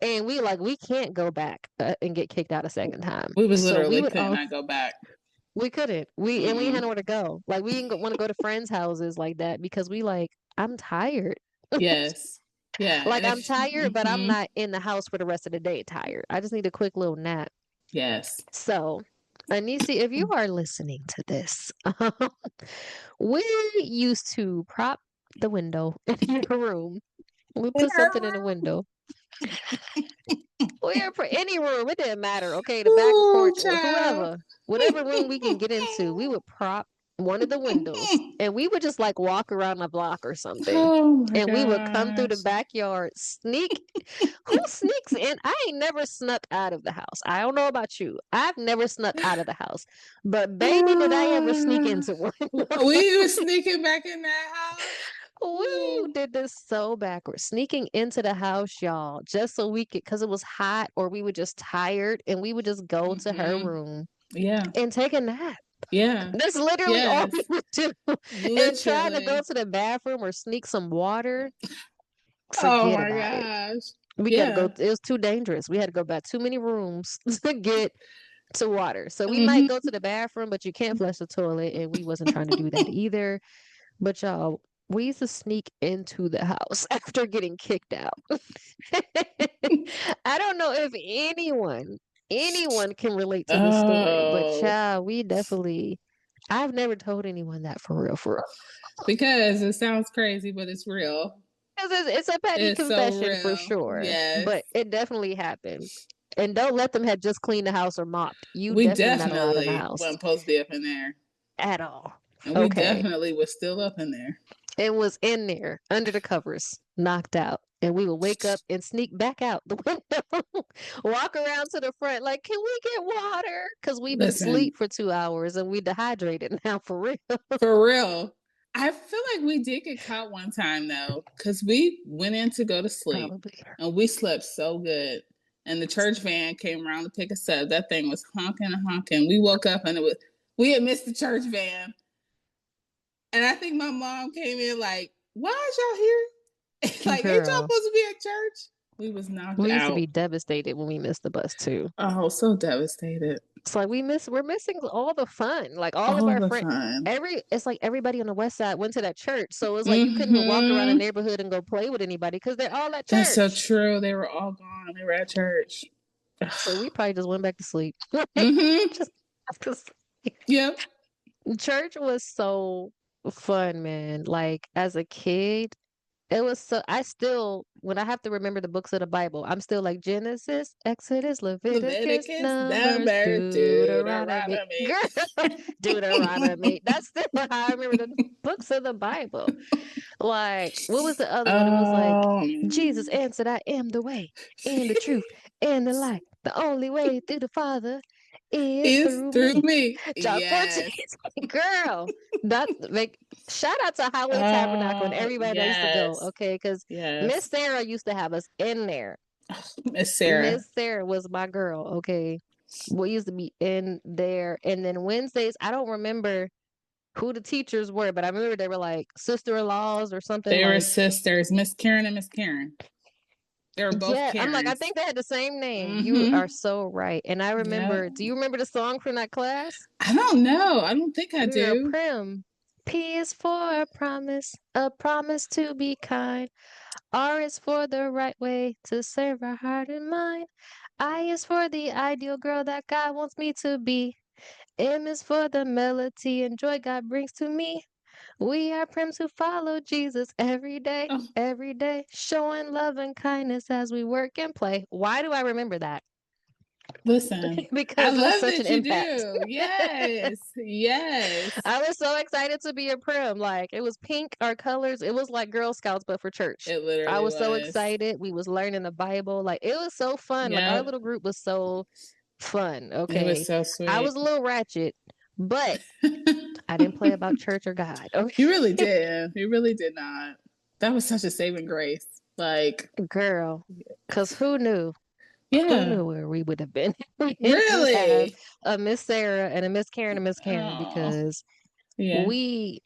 B: And we can't go back and get kicked out a second time.
C: We was
B: So we
C: literally
B: would
C: could
B: all
C: not go back.
B: we couldn't. We had
C: Mm-mm.
B: nowhere to go. Like we didn't want to go to friends' houses like that because we like I'm tired.
C: Yes. Yeah.
B: Like
C: And
B: I'm
C: if
B: tired, but I'm
C: mhm.
B: not in the house for the rest of the day tired. I just need a quick little nap.
C: Yes.
B: So, Anisi, if you are listening to this, we used to prop the window in your room. We
C: In
B: put something in the
C: her
B: window. For any room, it didn't matter. Okay, the back
C: room. Ooh,
B: porch,
C: child.
B: whoever, whatever room we can get into, we would prop one of the windows, and we would just like walk around the block or something.
C: Oh my
B: And we would come through the
C: gosh.
B: backyard, sneak. Who sneaks in? I ain't never snuck out of the house. I don't know about you. I've never snuck out of the house. But baby, did I ever sneak into one.
C: We were sneaking back in that house.
B: We did this so backwards, sneaking into the house, y'all, just so we could, because it was hot or we were just tired, and we would just go to her
C: Mm-hmm.
B: room
C: Yeah.
B: and take a nap.
C: Yeah.
B: That's literally all
C: Yes.
B: we would do. And trying to go
C: Literally.
B: to the bathroom or sneak some water,
C: Oh
B: forget
C: my
B: about it.
C: gosh.
B: We got to go,
C: Yeah.
B: it was too dangerous. We had to go back too many rooms to get to water. So we might
C: Mm-hmm.
B: go to the bathroom, but you can't flush the toilet, and we wasn't trying to do that either. But y'all, we used to sneak into the house after getting kicked out. I don't know if anyone can relate to this story, but
C: Oh,
B: child, we definitely. I've never told anyone that for real, for real.
C: because it sounds crazy, but it's real.
B: 'Cause it's a petty
C: It's so
B: confession for
C: real.
B: sure,
C: Yes.
B: but it definitely happened. And don't let them have just cleaned the house or mopped. You
C: We
B: definitely not allowed in the
C: definitely
B: house
C: wasn't supposed to be up in there.
B: at all.
C: And we
B: Okay.
C: definitely was still up in there.
B: It was in there under the covers, knocked out. And we would wake up and sneak back out the window, walk around to the front, like, can we get water? Because we've been
C: Listen,
B: asleep for 2 hours and we dehydrated now for real.
C: for real. I feel like we did get caught one time though, because we went in to go to sleep
B: Probably.
C: and we slept so good. And the church van came around to pick us up. That thing was honking and honking. We woke up and we had missed the church van. And I think my mom came in like, why is y'all here? Like, ain't y'all
B: Girl,
C: supposed to be at church? We was knocked
B: we used to
C: out.
B: be devastated when we missed the bus too.
C: Oh, so devastated.
B: It's like we're missing all the fun. Like all of
C: All
B: our
C: the
B: friends,
C: fun.
B: it's like everybody on the west side went to that church. So it's like you couldn't walk around the
C: Mm-hmm.
B: neighborhood and go play with anybody because they're all at
C: That's so
B: church.
C: true. They were all gone. They were at church.
B: So we probably just went back to sleep.
C: Mm-hmm.
B: Just to sleep.
C: Yep.
B: Church was so fun, man. Like as a kid, it was so I still when I have to remember the books of the Bible, I'm still like Genesis, Exodus, Leviticus,
C: Leviticus,
B: Numbers,
C: number
B: Deuteronomy.
C: Deuteronomy.
B: Girl, Deuteronomy. That's still how I remember the books of the Bible. Like, what was the other one? It was like
C: Oh,
B: Jesus answered, I am the way and the truth and the light. The only way through the Father is
C: is
B: through
C: through
B: me.
C: me.
B: John 14.
C: Yes.
B: Girl, that make shout out to Highway Tabernacle and everybody that used to go,
C: Yes.
B: okay? Because Miss
C: Yes.
B: Sarah used to have us in there.
C: Miss Sarah.
B: Miss Sarah was my girl, okay? We used to be in there. And then Wednesdays, I don't remember who the teachers were, but I remember they were like sister-in-laws or something
C: They were
B: like,
C: sisters, Miss Karen and Miss Karen. They were both
B: yeah, I'm like, I
C: Karens.
B: think they had the same name. You
C: Mm-hmm.
B: are so right. And I
C: Yeah.
B: remember, do you remember the song from that class?
C: I don't know. I don't think I
B: We were
C: do.
B: prim. P is for a promise to be kind. R is for the right way to serve our heart and mind. I is for the ideal girl that God wants me to be. M is for the melody and joy God brings to me. We are prims who follow Jesus
C: Oh,
B: every day, showing love and kindness as we work and play. Why do I remember that?
C: listen. I
B: Because it was
C: love
B: such an
C: that you
B: impact.
C: do. Yes. Yes.
B: I was so excited to be a prim. Like it was pink, our colors. It was like Girl Scouts, but for church.
C: It
B: I
C: literally
B: was so
C: was.
B: excited. We was learning the Bible. Like it was so fun. Like our
C: Yep.
B: little group was so fun.
C: It was
B: Okay.
C: so
B: I
C: sweet.
B: was a little ratchet, but I didn't play about church or God. Okay.
C: You really did. You really did not. That was such a saving grace. Like,
B: Girl. Cause who knew? Who
C: yeah.
B: knew where we would have been if we didn't have
C: Really?
B: a Miss Sarah and a Miss Karen and Miss Karen
C: Oh,
B: because
C: yeah.
B: we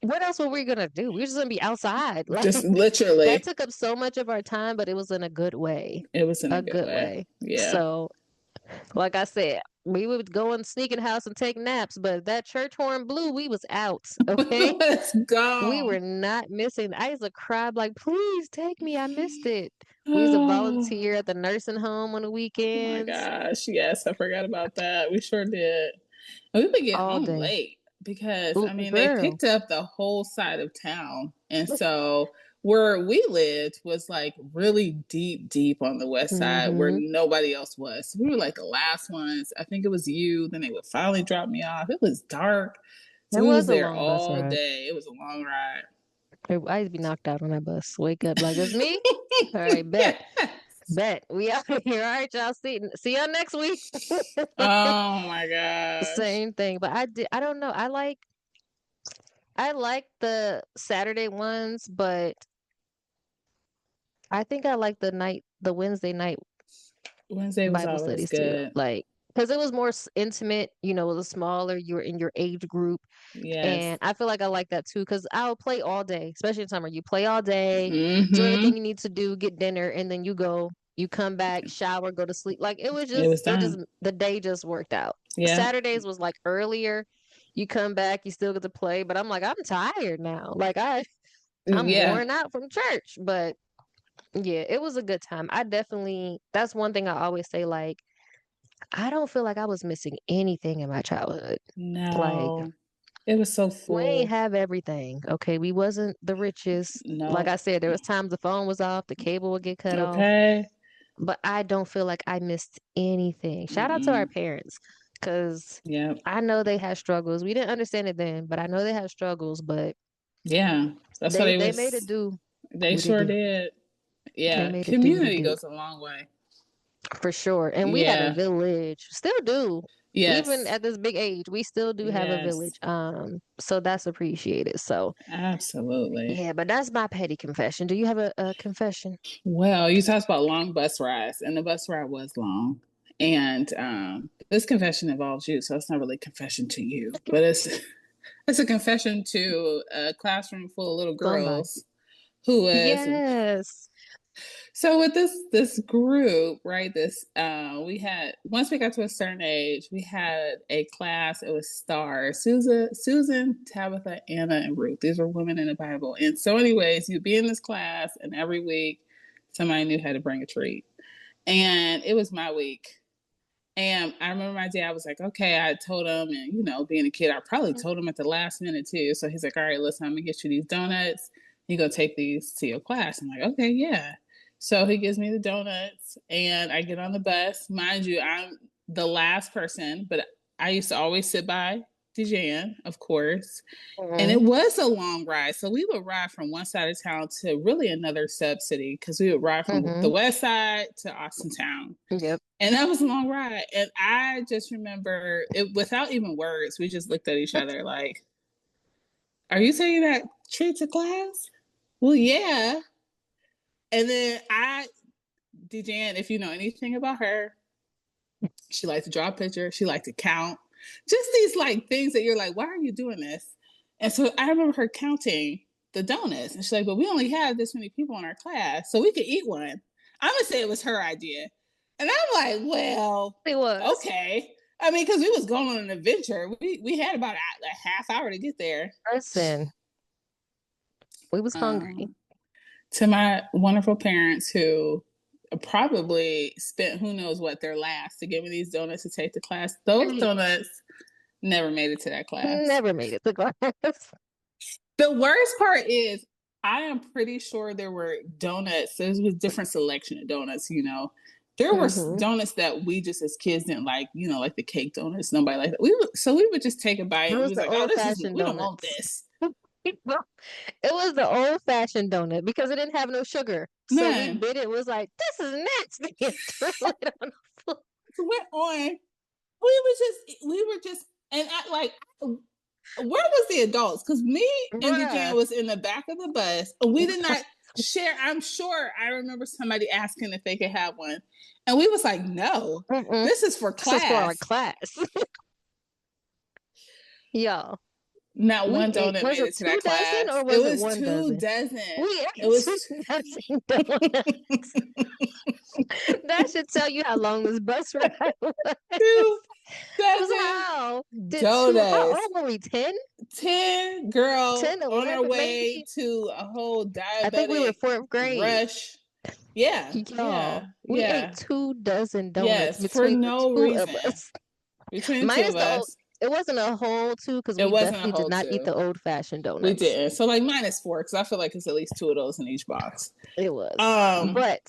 B: what else were we gonna do? We were just gonna be outside. Like
C: Just
B: that
C: literally.
B: took up so much of our time, but it was in a good way.
C: It was in a
B: A
C: good
B: good
C: way.
B: way.
C: Yeah.
B: So, like I said, we would go in the sneaking house and take naps, but if that church horn blew, we was out. Okay.
C: Let's
B: We
C: go.
B: were not missing. I used to cry like, please take me. I missed it. We used to
C: Oh,
B: volunteer at the nursing home on the
C: oh my
B: weekends
C: gosh. Yes, I forgot about that. We sure did. And we would get
B: all
C: home
B: day.
C: late because, I mean, they
B: Girl.
C: picked up the whole side of town. And so where we lived was like really deep, deep on the west side where
B: Mm-hmm.
C: nobody else was. So we were like the last ones. I think it was you. Then they would finally drop me off. It was dark. So
B: It
C: we was
B: was a
C: there
B: long bus
C: all
B: ride.
C: day. It was a long ride.
B: I used to be knocked out on that bus. Wake up like, it's me? All right, bet. Bet. We out here. All right, y'all. See y'all next week.
C: Oh my gosh.
B: Same thing. But I don't know. I like the Saturday ones, but I think I like the Wednesday night
C: Wednesday was
B: Bible
C: always
B: studies too.
C: good.
B: Like, because it was more intimate, it was smaller, you were in your age group.
C: Yes.
B: And I feel like I like that too, because I'll play all day, especially in summer. You play all day, do
C: Mm-hmm.
B: everything you need to do, get dinner, and then you come back, shower, go to sleep. Like
C: It was done.
B: the day just worked out.
C: Yeah.
B: Saturdays was like earlier. You come back, you still get to play, but I'm like, I'm tired now. Like I'm
C: Yeah.
B: worn out from church. But yeah, it was a good time. That's one thing I always say, like, I don't feel like I was missing anything in my childhood. Like,
C: No. It was so
B: we ain't
C: full.
B: have everything. Okay. We wasn't the richest. Like
C: No.
B: I said, there was times the phone was off, the cable would get cut off.
C: Okay.
B: But I don't feel like I missed anything. Shout out to our
C: Mm-mm.
B: parents, because
C: Yep.
B: I know they had struggles. We didn't understand it then, but I know they had struggles, but
C: Yeah. That's what
B: they made it do
C: they
B: what it
C: sure
B: do.
C: did.
B: They
C: Yeah.
B: made it do what it
C: Community
B: do.
C: goes a long way.
B: For sure. And we had a
C: Yeah.
B: village. Still do. Even
C: Yes.
B: at this big age, we still do have a
C: Yes.
B: village. So that's appreciated. So
C: Absolutely.
B: yeah, but that's my petty confession. Do you have a confession?
C: Well, you talked about long bus rides, and the bus ride was long. And this confession involves you, so it's not really a confession to you, but it's a confession to a classroom full of little
B: Somebody.
C: girls who was
B: Yes.
C: so with this group, right? This we had once we got to a certain age, we had a class. It was stars: Susan, Tabitha, Anna, and Ruth. These were women in the Bible. And so, anyways, you'd be in this class, and every week somebody knew how to bring a treat. And it was my week. And I remember my dad was like, okay, I told him, and being a kid, I probably told him at the last minute too. So he's like, all right, listen, I'm gonna get you these donuts. You go take these to your class. I'm like, okay, yeah. So he gives me the donuts, and I get on the bus. Mind you, I'm the last person, but I used to always sit by DeJan, of course. And it
B: Mhm.
C: was a long ride. So we would ride from one side of town to really another sub city, because we would ride from the
B: Mhm.
C: west side to Austintown.
B: Yep.
C: And that was a long ride. And I just remember it without even words. We just looked at each other like, are you taking that treat to class? Well, yeah. And then DeJan, if you know anything about her, she liked to draw a picture. She liked to count. Just these like things that you're like, why are you doing this? And so I remember her counting the donuts. And she's like, but we only have this many people in our class, so we could eat one. I'm going to say it was her idea. And I'm like, well,
B: It was.
C: okay. I mean, because we was going on an adventure. We had about a half hour to get there.
B: Listen, we was hungry.
C: To my wonderful parents who probably spent who knows what their last to give me these donuts to take to class. Those donuts never made it to that class.
B: Never made it to class.
C: The worst part is I am pretty sure there were donuts. There was a different selection of donuts, There were donuts that we just as kids didn't like, like the cake donuts. Nobody liked that. We would just take a bite
B: It
C: and we
B: was
C: was
B: the
C: like, oh,
B: old fashioned
C: we don't want
B: donuts.
C: this.
B: It was the old fashioned donut because it didn't have no sugar. So we bit it, was like, this is nasty. And threw it on the floor.
C: We were just, and where was the adults? Because me and DeJan was in the back of the bus. And we did not share. I'm sure I remember somebody asking if they could have one. And we was like, no, this is for class.
B: This is for our class. Y'all.
C: Not one donut made it to that class.
B: Or was it one
C: 2
B: dozen?
C: It was
B: 2 dozen donuts. That should tell you how long this bus ride was.
C: 2 dozen
B: how
C: donuts.
B: How old were we? 10?
C: 10 girls
B: 10,
C: on our way
B: maybe?
C: to a whole diabetic
B: I think we were 4th grade.
C: rush. Yeah.
B: Y'all, we ate 2 dozen donuts
C: for
B: between
C: no
B: the 2
C: reason.
B: of us.
C: Between the 2 of us.
B: It wasn't a whole 2 because we definitely did not eat the old fashioned donuts.
C: We didn't. So like -4 because I feel like it's at least 2 of those in each box.
B: It was. But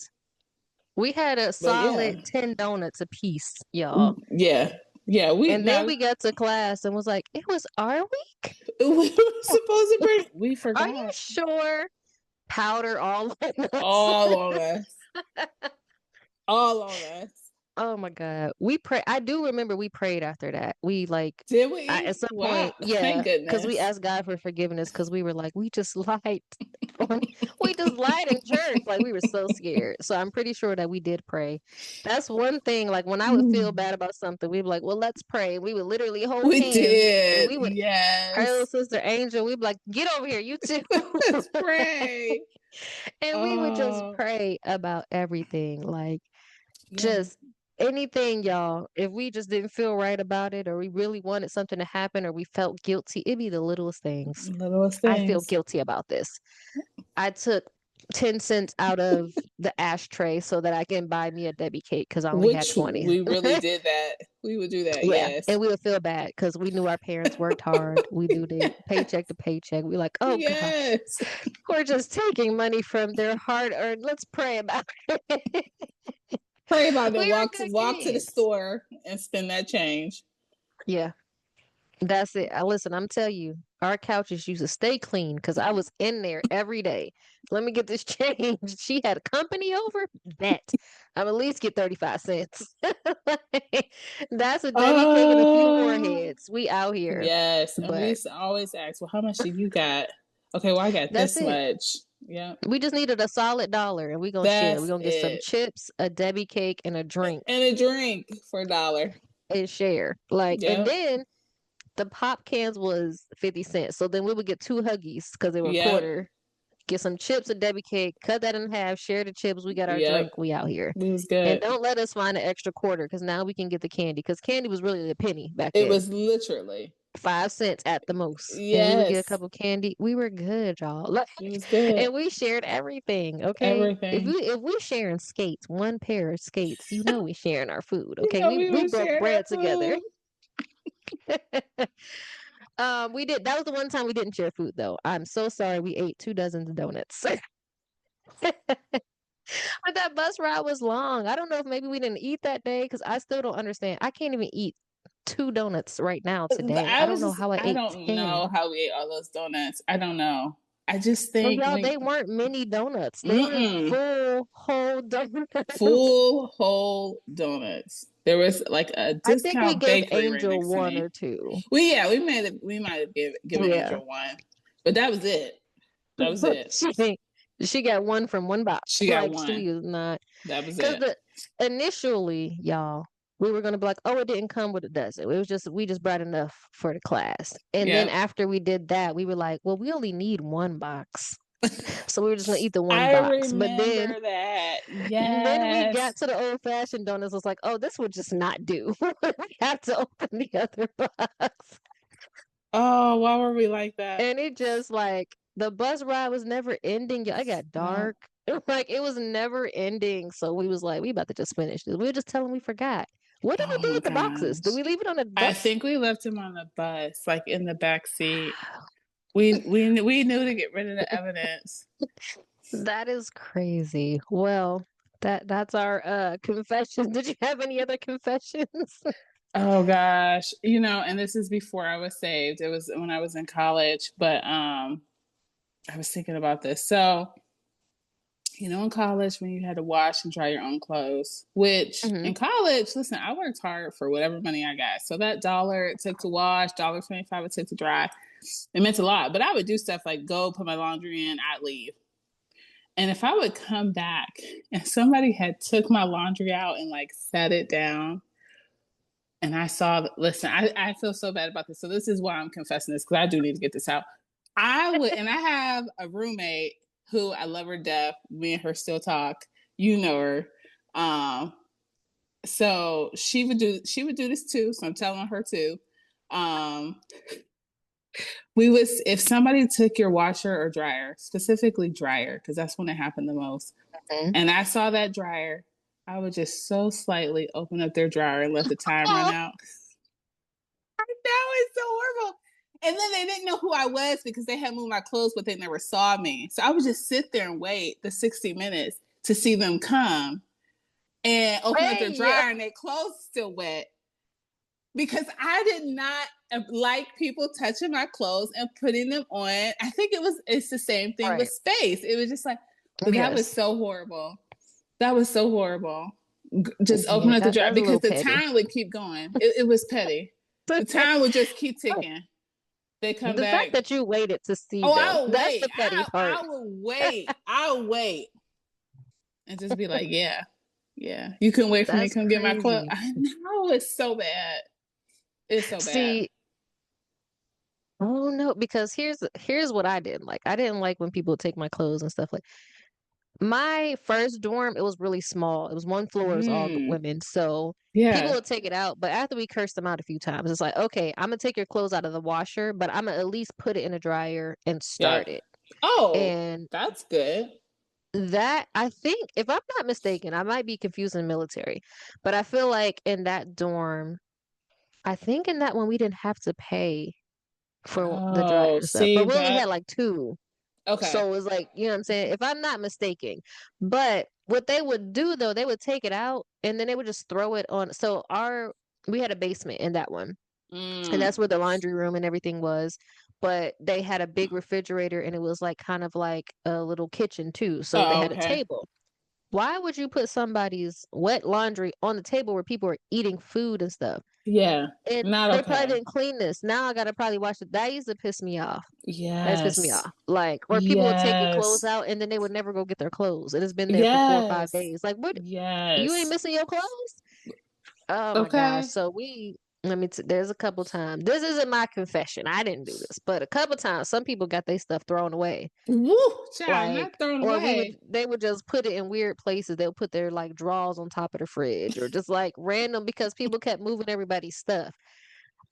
B: we had a solid 10 donuts a piece, y'all.
C: Yeah. Yeah.
B: Then we got to class and was like, it was our week?
C: We were supposed to bring. We forgot.
B: Are you sure? Powder all on us.
C: All on us. All on us.
B: Oh my God. We pray. I do remember we prayed after that. We like
C: Did
B: at
C: we?
B: some
C: Wow.
B: point,
C: Thank
B: yeah, because we
C: goodness.
B: asked God for forgiveness because we were like, we just lied. We just lied in church. Like we were so scared. So I'm pretty sure that we did pray. That's one thing. Like when I would feel bad about something, we'd be like, well, let's pray. We would literally hold
C: We
B: hands and
C: did.
B: we would, our little
C: Yes.
B: sister Angel, we'd be like, get over here, you too.
C: Let's pray.
B: And we would just
C: Oh,
B: pray about everything. Like,
C: yeah.
B: just anything, y'all. If we just didn't feel right about it, or we really wanted something to happen, or we felt guilty, it'd be the littlest things.
C: Littlest
B: I feel
C: things.
B: guilty about this. I took 10 cents out of the ashtray so that I can buy me a Debbie cake because I only had
C: Which
B: 20.
C: we really did that. We would do that.
B: Yeah.
C: Yes.
B: And we would feel bad because we knew our parents worked hard. We knew they paycheck to paycheck. We like, oh gosh,
C: Yes.
B: we're just taking money from their hard earned. Let's pray about it.
C: Pray about it.
B: We were good
C: Walk to the
B: kids.
C: store and spend that change.
B: Yeah. That's it. Listen, I'm telling you, our couches used to stay clean because I was in there every day. Let me get this changed. She had company over. Bet I'm at least get 35 cents. That's a Debbie cake and a few more
C: Oh,
B: heads. We out here.
C: yes. And we
B: But
C: used to always ask, well, how much do you got? Okay, well, I got
B: that's
C: this
B: it.
C: much. Yep.
B: We just needed a solid dollar and we gonna share. we
C: That's
B: gonna get some
C: it.
B: chips, a Debbie cake, and a drink
C: And a drink for $1.
B: and share. Like, and
C: Yep.
B: then the pop cans was 50 cents. So then we would get two Huggies because they were a
C: Yep.
B: quarter. Get some chips, a Debbie cake, cut that in half, share the chips. We got our
C: Yep.
B: drink. We out here.
C: It was
B: And
C: good.
B: don't let us find an extra quarter because now we can get the candy because candy was really a penny back
C: It
B: then.
C: was literally.
B: 5 cents at the most. And we would get a
C: Yes.
B: cup of candy. We were good, y'all. Like,
C: It was good.
B: and we shared everything. Okay.
C: Everything.
B: If we sharing skates, one pair of skates, you know we sharing our food.
C: You
B: Okay.
C: know, we
B: We
C: were
B: broke
C: sharing our
B: bread together.
C: food.
B: We did. That was the one time we didn't share food, though. I'm so sorry. We ate 2 dozens of donuts. But that bus ride was long. I don't know if maybe we didn't eat that day because I still don't understand. I can't even eat 2 donuts right now today. I don't know how I
C: I
B: ate
C: don't
B: 10.
C: know how we ate all those donuts. I don't know. I just
B: And
C: think
B: y'all,
C: when,
B: they weren't mini donuts. They were
C: mm-mm,
B: full whole donuts.
C: full whole donuts. There was like a
B: I think we
C: discount
B: gave
C: bakery right
B: Angel
C: next to
B: one
C: me.
B: or two.
C: We might have given
B: Yeah.
C: Angel one, but that was it. That was it.
B: She got one from one box.
C: She got
B: Like
C: one.
B: she was not.
C: That was
B: Because
C: it.
B: the initially, y'all, we were gonna be like, oh, it didn't come with a dozen. It was just we just brought enough for the class. And then
C: Yep.
B: after we did that, we were like, well, we only need one box. So we were just gonna eat the one
C: I
B: box. But
C: remember that.
B: then we got
C: Yes.
B: to the old fashioned donuts. It was like, oh, this would just not do. We have to open the other box.
C: Oh, why were we like that?
B: And it just like the bus ride was never ending. I got
C: No.
B: dark. Like it was never ending. So we was like, we about to just finish this. We were just telling we forgot. What did we
C: Oh
B: do
C: my
B: with the boxes? Did
C: gosh.
B: we leave it on the
C: I
B: bus?
C: think we left him on the bus, like in the back seat. We knew to get rid of the evidence.
B: That is crazy. Well, that's our confession. Did you have any other confessions?
C: Oh gosh. And this is before I was saved. It was when I was in college, but I was thinking about this. So, in college when you had to wash and dry your own clothes, which
B: Hmm.
C: in college, listen, I worked hard for whatever money I got. So that dollar it took to wash, $1.25 it took to dry, it meant a lot. But I would do stuff like go put my laundry in, I'd leave. And if I would come back and somebody had took my laundry out and like set it down, and I saw, listen, I feel so bad about this. So this is why I'm confessing this because I do need to get this out. And I have a roommate who I love her to death. Me and her still talk. You know her. So she would do this too. So I'm telling her too. If somebody took your washer or dryer, specifically dryer, because that's when it happened the most, and I saw that dryer, I would just so slightly open up their dryer and let the time run out. I know, it's so horrible. And then they didn't know who I was because they had moved my clothes, but they never saw me. So I would just sit there and wait the 60 minutes to see them come and open up their dryer and their clothes still wet. Because I did not like people touching my clothes and putting them on. I think it's the same thing with space. It was just like, but that was so horrible. That was so horrible. Just open
B: Yeah,
C: up the dryer
B: that's a
C: because
B: little
C: the
B: petty.
C: time would keep going. It was petty. The time would just keep ticking. They come
B: The fact
C: back.
B: that you waited to see
C: Oh,
B: them,
C: I'll
B: that's
C: wait.
B: the petty part.
C: I will wait. I'll wait and just be like, yeah, yeah. You couldn't wait for me to
B: That's
C: come get my clothes.
B: crazy.
C: I know it's so bad. It's so bad.
B: See, oh no, because here's what I didn't like. I didn't like when people take my clothes and stuff like my first dorm, it was really small. It was one floor, it was all women. So people
C: Yeah.
B: would take it out, but after we cursed them out a few times, it's like, okay, I'm gonna take your clothes out of the washer, but I'm gonna at least put it in a dryer and
C: Yep.
B: start it.
C: Oh,
B: And
C: that's good.
B: that I think, if I'm not mistaken, I might be confusing military, but I feel like in that dorm, I think in that one we didn't have to pay for the dryer
C: Oh,
B: and stuff,
C: see
B: but we only
C: that?
B: had like two.
C: Okay.
B: So it was like, you know what I'm saying? If I'm not mistaken. But what they would do though, they would take it out and then they would just throw it on. So we had a basement in that one. And
C: Mm.
B: that's where the laundry room and everything was. But they had a big refrigerator and it was like kind of like a little kitchen too. So they
C: Oh,
B: had a
C: okay.
B: table. Why would you put somebody's wet laundry on the table where people are eating food and stuff?
C: Yeah.
B: And
C: Not
B: they probably
C: okay.
B: didn't clean this. Now I gotta probably wash it. That used to piss me off. That's pissed me
C: Yes.
B: off. Like, or people would take your clothes
C: Yes.
B: out and then they would never go get their clothes. And it's been there for 4 or 5
C: Yes.
B: days. Like, what? You ain't
C: Yes.
B: missing your clothes? Oh my gosh.
C: Okay.
B: So there's a couple times. This isn't my confession. I didn't do this, but a couple times some people got their stuff thrown away.
C: Woo, child,
B: Like,
C: not thrown
B: or
C: away.
B: they would just put it in weird places. They'll put their like drawers on top of the fridge or just like random because people kept moving everybody's stuff.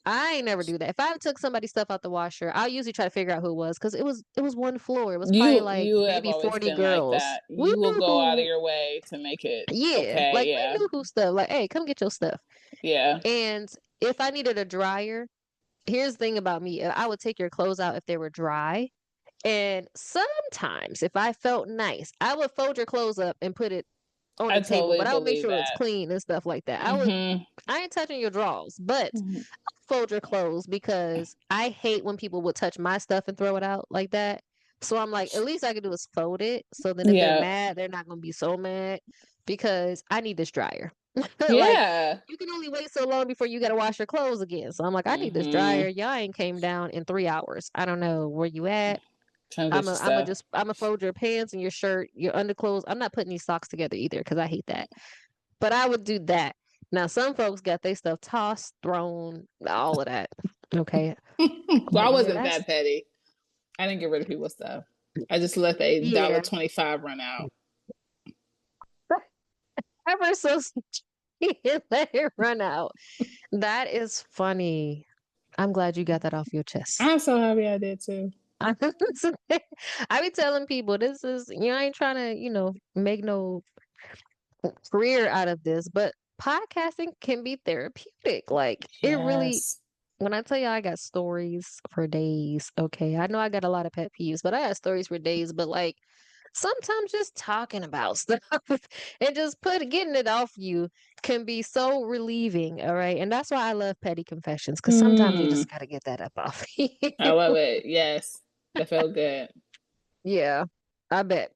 B: I ain't never do that. If I took somebody's stuff out the washer, I'll usually try to figure out who it was because it was one floor. It was probably like
C: You have
B: maybe
C: always
B: 40
C: been like
B: girls.
C: that.
B: We
C: You will
B: knew
C: go out of
B: who,
C: your way to make it
B: yeah,
C: okay.
B: like we
C: Yeah.
B: knew who stuff. Like, hey, come get your stuff.
C: Yeah.
B: And if I needed a dryer, here's the thing about me. I would take your clothes out if they were dry. And sometimes if I felt nice, I would fold your clothes up and put it on
C: I
B: the table,
C: totally
B: but I would make
C: believe
B: sure it's
C: that.
B: clean and stuff like that.
C: Mm-hmm.
B: I ain't touching your drawers, but
C: Mm-hmm.
B: fold your clothes because I hate when people would touch my stuff and throw it out like that. So I'm like, at least I can do is fold it. So then if they're
C: Yeah.
B: mad, they're not gonna be so mad because I need this dryer. Like,
C: Yeah.
B: you can only wait so long before you gotta wash your clothes again. So I'm like, I need this
C: Mm-hmm.
B: dryer. Y'all ain't came down in 3 hours. I don't know where you at.
C: Come get your stuff.
B: I'm a fold your pants and your shirt, your underclothes. I'm not putting these socks together either because I hate that. But I would do that. Now some folks got their stuff tossed, thrown, all of that. Okay.
C: Well, I
B: But yeah,
C: wasn't
B: that's
C: that petty. I didn't get rid of people's stuff. I just let the
B: yeah.
C: $1.25 run out.
B: Ever so let it run out. That is funny. I'm glad you got that off your chest.
C: I'm so happy I did too.
B: I be telling people this is I ain't trying to, make no career out of this, but podcasting can be therapeutic. Like it really
C: Yes.
B: when I tell you I got stories for days, okay. I know I got a lot of pet peeves, but I got stories for days, but like sometimes just talking about stuff and just getting it off you can be so relieving, all right? And that's why I love petty confessions because sometimes you
C: Mm,
B: just got to get that up off you.
C: I love it. Yes. That felt good.
B: Yeah, I bet.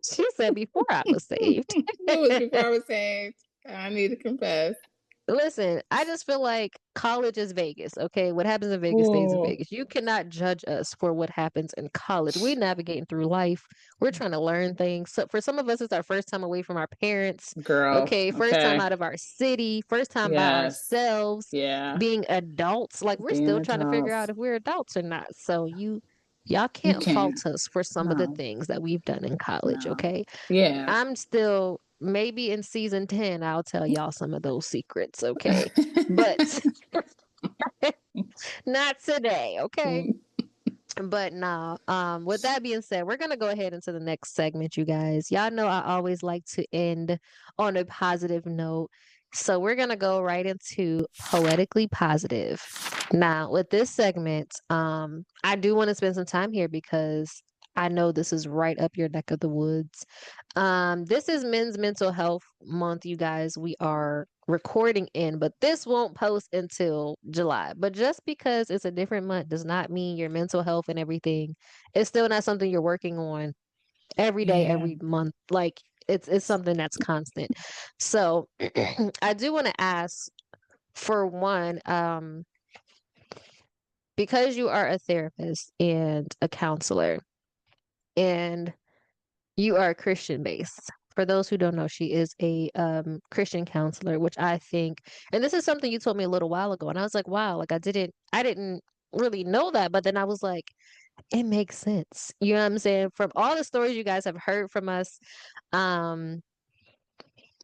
B: She said before I was saved.
C: It was before I was saved. I need to confess.
B: Listen, I just feel like college is Vegas, okay? What happens in Vegas stays in
C: Oh,
B: Vegas. You cannot judge us for what happens in college. We're navigating through life. We're trying to learn things. So for some of us, it's our first time away from our parents,
C: girl.
B: okay? First time
C: Okay.
B: out of our city, first time by
C: Yes.
B: ourselves,
C: Yeah.
B: being adults. Like we're
C: Being
B: still trying to figure
C: adults.
B: out if we're adults or not. So y'all
C: You
B: can't
C: can't.
B: fault us for some of the
C: No.
B: things that we've done in college,
C: No.
B: okay?
C: Yeah.
B: I'm still maybe in season 10 I'll tell y'all some of those secrets, okay? But not today, okay? But nah, with that being said, we're gonna go ahead into the next segment, you guys. Y'all know I always like to end on a positive note. So we're gonna go right into poetically positive. Now, with this segment, I do want to spend some time here because I know this is right up your neck of the woods. This is Men's Mental Health Month, you guys. We are recording in, but this won't post until July. But just because it's a different month does not mean your mental health and everything is still not something you're working on every day,
C: Yeah.
B: every month. Like it's something that's constant. So I do want to ask, for one, because you are a therapist and a counselor, and you are Christian based. For those who don't know, she is a Christian counselor, which I think, and this is something you told me a little while ago, and I was like, wow, like I didn't really know that, but then I was like, it makes sense. You know what I'm saying? From all the stories you guys have heard from us, um,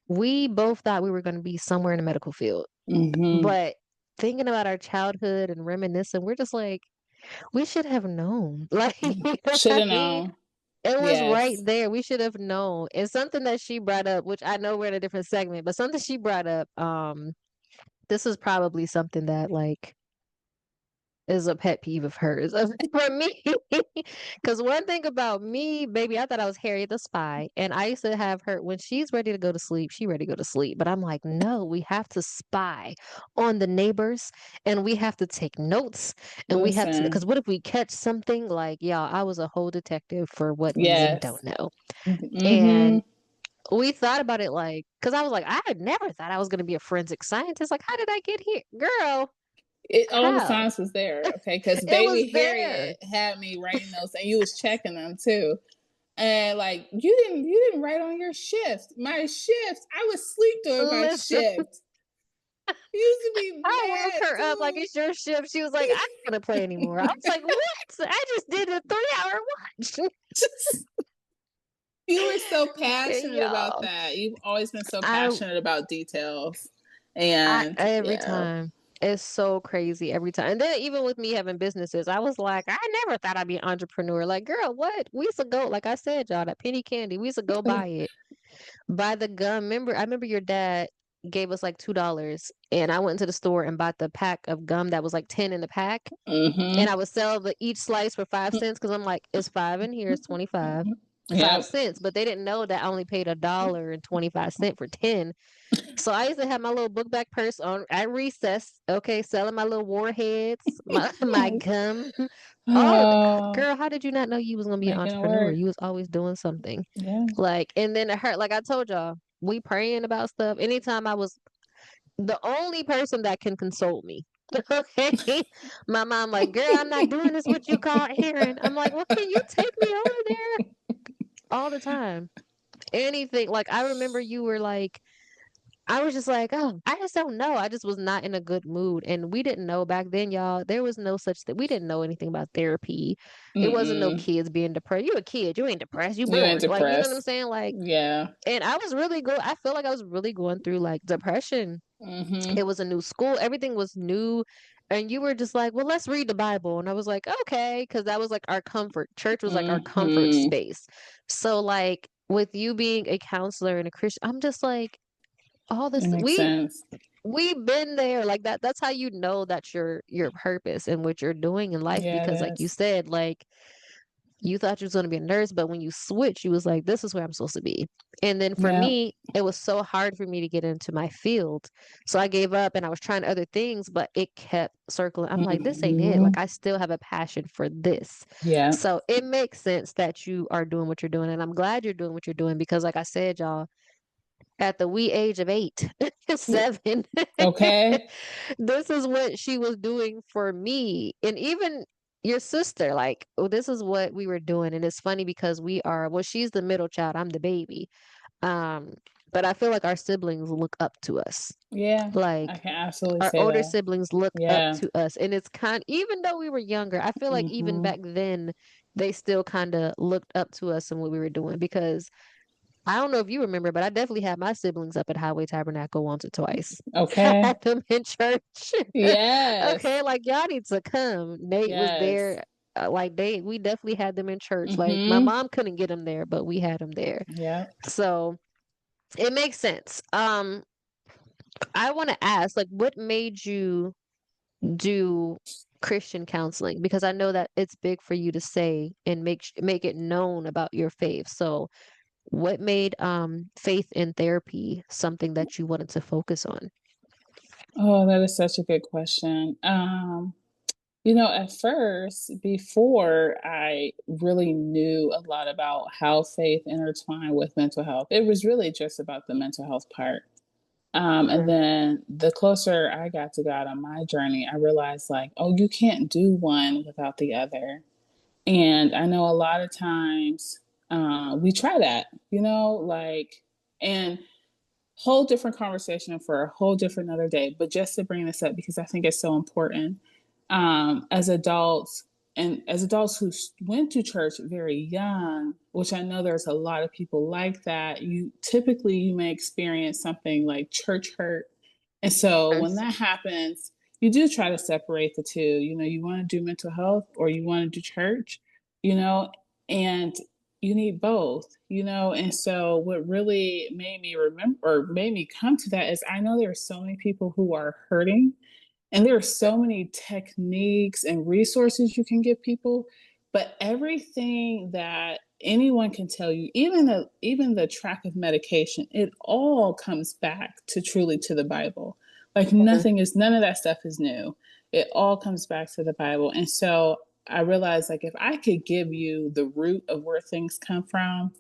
B: we both thought we were going to be somewhere in the medical field,
C: Mm-hmm.
B: but thinking about our childhood and reminiscing, we're just like, we should have known. Like, you know what
C: Should
B: I
C: have
B: mean?
C: known.
B: It was right
C: Yes.
B: there. We should have known. And something that she brought up, which I know we're in a different segment, but something she brought up, this is probably something that like is a pet peeve of hers for me. Because one thing about me, baby, I thought I was Harriet the Spy. And I used to have her, when she's ready to go to sleep, she ready to go to sleep. But I'm like, no, we have to spy on the neighbors and we have to take notes and we have to,
C: Listen.
B: because what if we catch something? Like, y'all, I was a whole detective for what men
C: Yes.
B: don't know.
C: Mm-hmm.
B: And we thought about it like, because I was like, I had never thought I was going to be a forensic scientist. Like, how did I get here? Girl,
C: All the
B: how?
C: signs was there, okay? Because
B: It was
C: baby
B: there.
C: Harriet had me writing notes, and you was checking them too. And like you didn't write on your shift. My shift, I was asleep during my
B: Listen,
C: shift. You used to be
B: I woke
C: mad
B: her up like
C: too.
B: it's your shift. She was like, I'm not going to play anymore. I was like, what? I just did a 3-hour watch.
C: You were so passionate about
B: Y'all,
C: that. You've always been so
B: I,
C: passionate about details.
B: I,
C: And
B: every
C: yeah.
B: time. It's so crazy every time. And then even with me having businesses, I was like, I never thought I'd be an entrepreneur. Like, girl, what? We used to go, like I said, y'all, that penny candy, we used to go buy it. Buy the gum. I remember your dad gave us like $2 and I went into the store and bought the pack of gum that was like 10 in the pack. And
C: Mm-hmm.
B: I would sell each slice for 5 cents because I'm like, it's five in here, it's 25, five
C: Yep.
B: cents. But they didn't know that I only paid $1.25 for 10. So I used to have my little book bag purse on at recess, okay, selling my little warheads, my gum, all of it.
C: Oh,
B: Girl, how did you not know you was gonna be an
C: making it
B: entrepreneur?
C: work.
B: You was always doing something.
C: Yeah.
B: Like, and then it hurt. Like I told y'all, we praying about stuff. Anytime I was the only person that can console me. Okay. My mom, like, girl, I'm not doing this what you call Erinn. I'm like, well, can you take me over there all the time? Anything. Like, I remember you were like, I was just like, oh, I just don't know. I just was not in a good mood. And we didn't know back then, y'all, there was no such thing. We didn't know anything about therapy. It wasn't no
C: Mm-mm.
B: kids being depressed. You a kid, you ain't depressed, you
C: You ain't
B: bored. Like, you know what I'm
C: depressed.
B: saying? Like,
C: Yeah.
B: and I was really good. I feel like I was really going through like depression.
C: Mm-hmm.
B: It was a new school, everything was new. And you were just like, well, let's read the Bible. And I was like, okay, because that was like our comfort. Church was like our comfort
C: Mm-hmm.
B: space. So, like, with you being a counselor and a Christian, I'm just like, all
C: It
B: this,
C: makes sense.
B: we've been there. Like that's how you know that's your purpose and what you're doing in life.
C: Yeah,
B: Because,
C: it
B: like you
C: is.
B: said, like, you thought you was going to be a nurse, but when you switch, you was like, this is where I'm supposed to be. And then for
C: Yeah.
B: me, it was so hard for me to get into my field. So I gave up and I was trying other things, but it kept circling. I'm like, this ain't it.
C: Mm-hmm.
B: Like, I still have a passion for this.
C: Yeah.
B: So it makes sense that you are doing what you're doing. And I'm glad you're doing what you're doing because, like I said, y'all, at the wee age of 8, 7,
C: Okay.
B: this is what she was doing for me. And even your sister, like, oh, this is what we were doing. And it's funny because well, she's the middle child, I'm the baby. Um, but I feel like our siblings look up to us.
C: Yeah. I
B: Like,
C: can absolutely
B: our
C: say
B: older
C: that.
B: siblings look up
C: Yeah.
B: to us. And it's even though we were younger, I feel like even
C: Mm-hmm.
B: back then, they still kind of looked up to us and what we were doing because I don't know if you remember, but I definitely had my siblings up at Highway Tabernacle once or twice.
C: Okay.
B: Had them in church.
C: Yes.
B: Okay, like y'all need to come. Nate was
C: Yes.
B: there. We definitely had them in church. Like my
C: Mm-hmm.
B: mom couldn't get them there, but we had them there.
C: Yeah.
B: So it makes sense. I want to ask, like, what made you do Christian counseling? Because I know that it's big for you to say and make it known about your faith. So what made faith in therapy something that you wanted to focus on?
C: Oh, that is such a good question. At first, before I really knew a lot about how faith intertwined with mental health, it was really just about the mental health part. And
B: Mhm.
C: then the closer I got to God on my journey, I realized like, oh, you can't do one without the other. And I know a lot of times we try that, and whole different conversation for a whole different other day. But just to bring this up because I think it's so important. As adults, and as adults who went to church very young, which I know there's a lot of people like that, you may experience something like church hurt. And so when that happens, you do try to separate the two. You want to do mental health or you want to do church, you know, and you need both, and so what really made me remember or made me come to that is I know there are so many people who are hurting and there are so many techniques and resources you can give people, but everything that anyone can tell you, even the track of medication, it all comes back to truly to the Bible. Like
B: Mhm.
C: none of that stuff is new. It all comes back to the Bible. And so I realized like if I could give you the root of where things come from,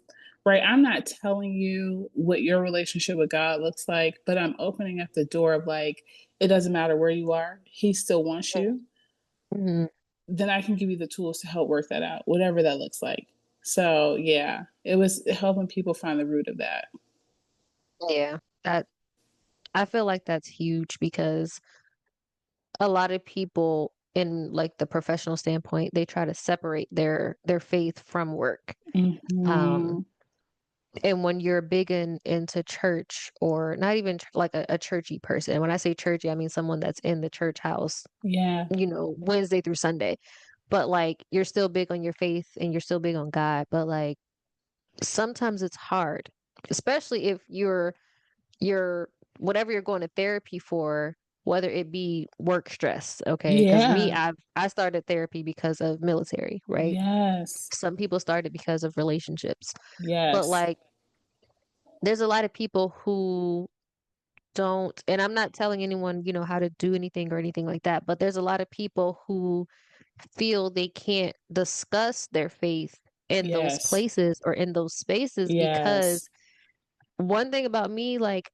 C: right? I'm not telling you what your relationship with God looks like, but I'm opening up the door of like, it doesn't matter where you are, He still wants you.
B: Mhm.
C: Then I can give you the tools to help work that out, whatever that looks like. So, yeah, it was helping people find the root of that.
B: Yeah, that I feel like that's huge because a lot of people in like the professional standpoint, they try to separate their faith from work. Um,
C: Mm-hmm.
B: and when you're big into church or not even like a churchy person, when I say churchy, I mean someone that's in the church house,
C: Yeah.
B: Wednesday through Sunday. But like you're still big on your faith and you're still big on God, but like sometimes it's hard, especially if you're whatever you're going to therapy for, whether it be work stress, okay? Because me,
C: Yeah.
B: I started therapy because of military, right?
C: Yes.
B: Some people started because of relationships, but
C: Yes.
B: like there's a lot of people who don't, and I'm not telling anyone, how to do anything or anything like that, but there's a lot of people who feel they can't discuss their faith in those
C: Yes.
B: places or in those spaces because
C: Yes.
B: one thing about me, like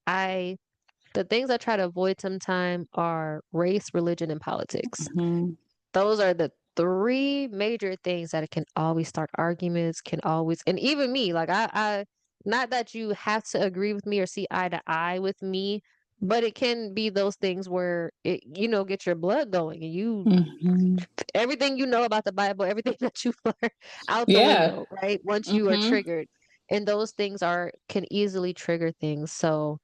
B: the things I try to avoid sometime are race, religion, and politics.
C: Mm-hmm.
B: Those are the three major things that can always start arguments, can always, and even me, like not that you have to agree with me or see eye to eye with me, but it can be those things where it, get your blood going and
C: Mm-hmm.
B: everything about the Bible, everything that you learn out the
C: Yeah.
B: window, right? Once you are
C: Mm-hmm.
B: triggered. And those things can easily trigger things. So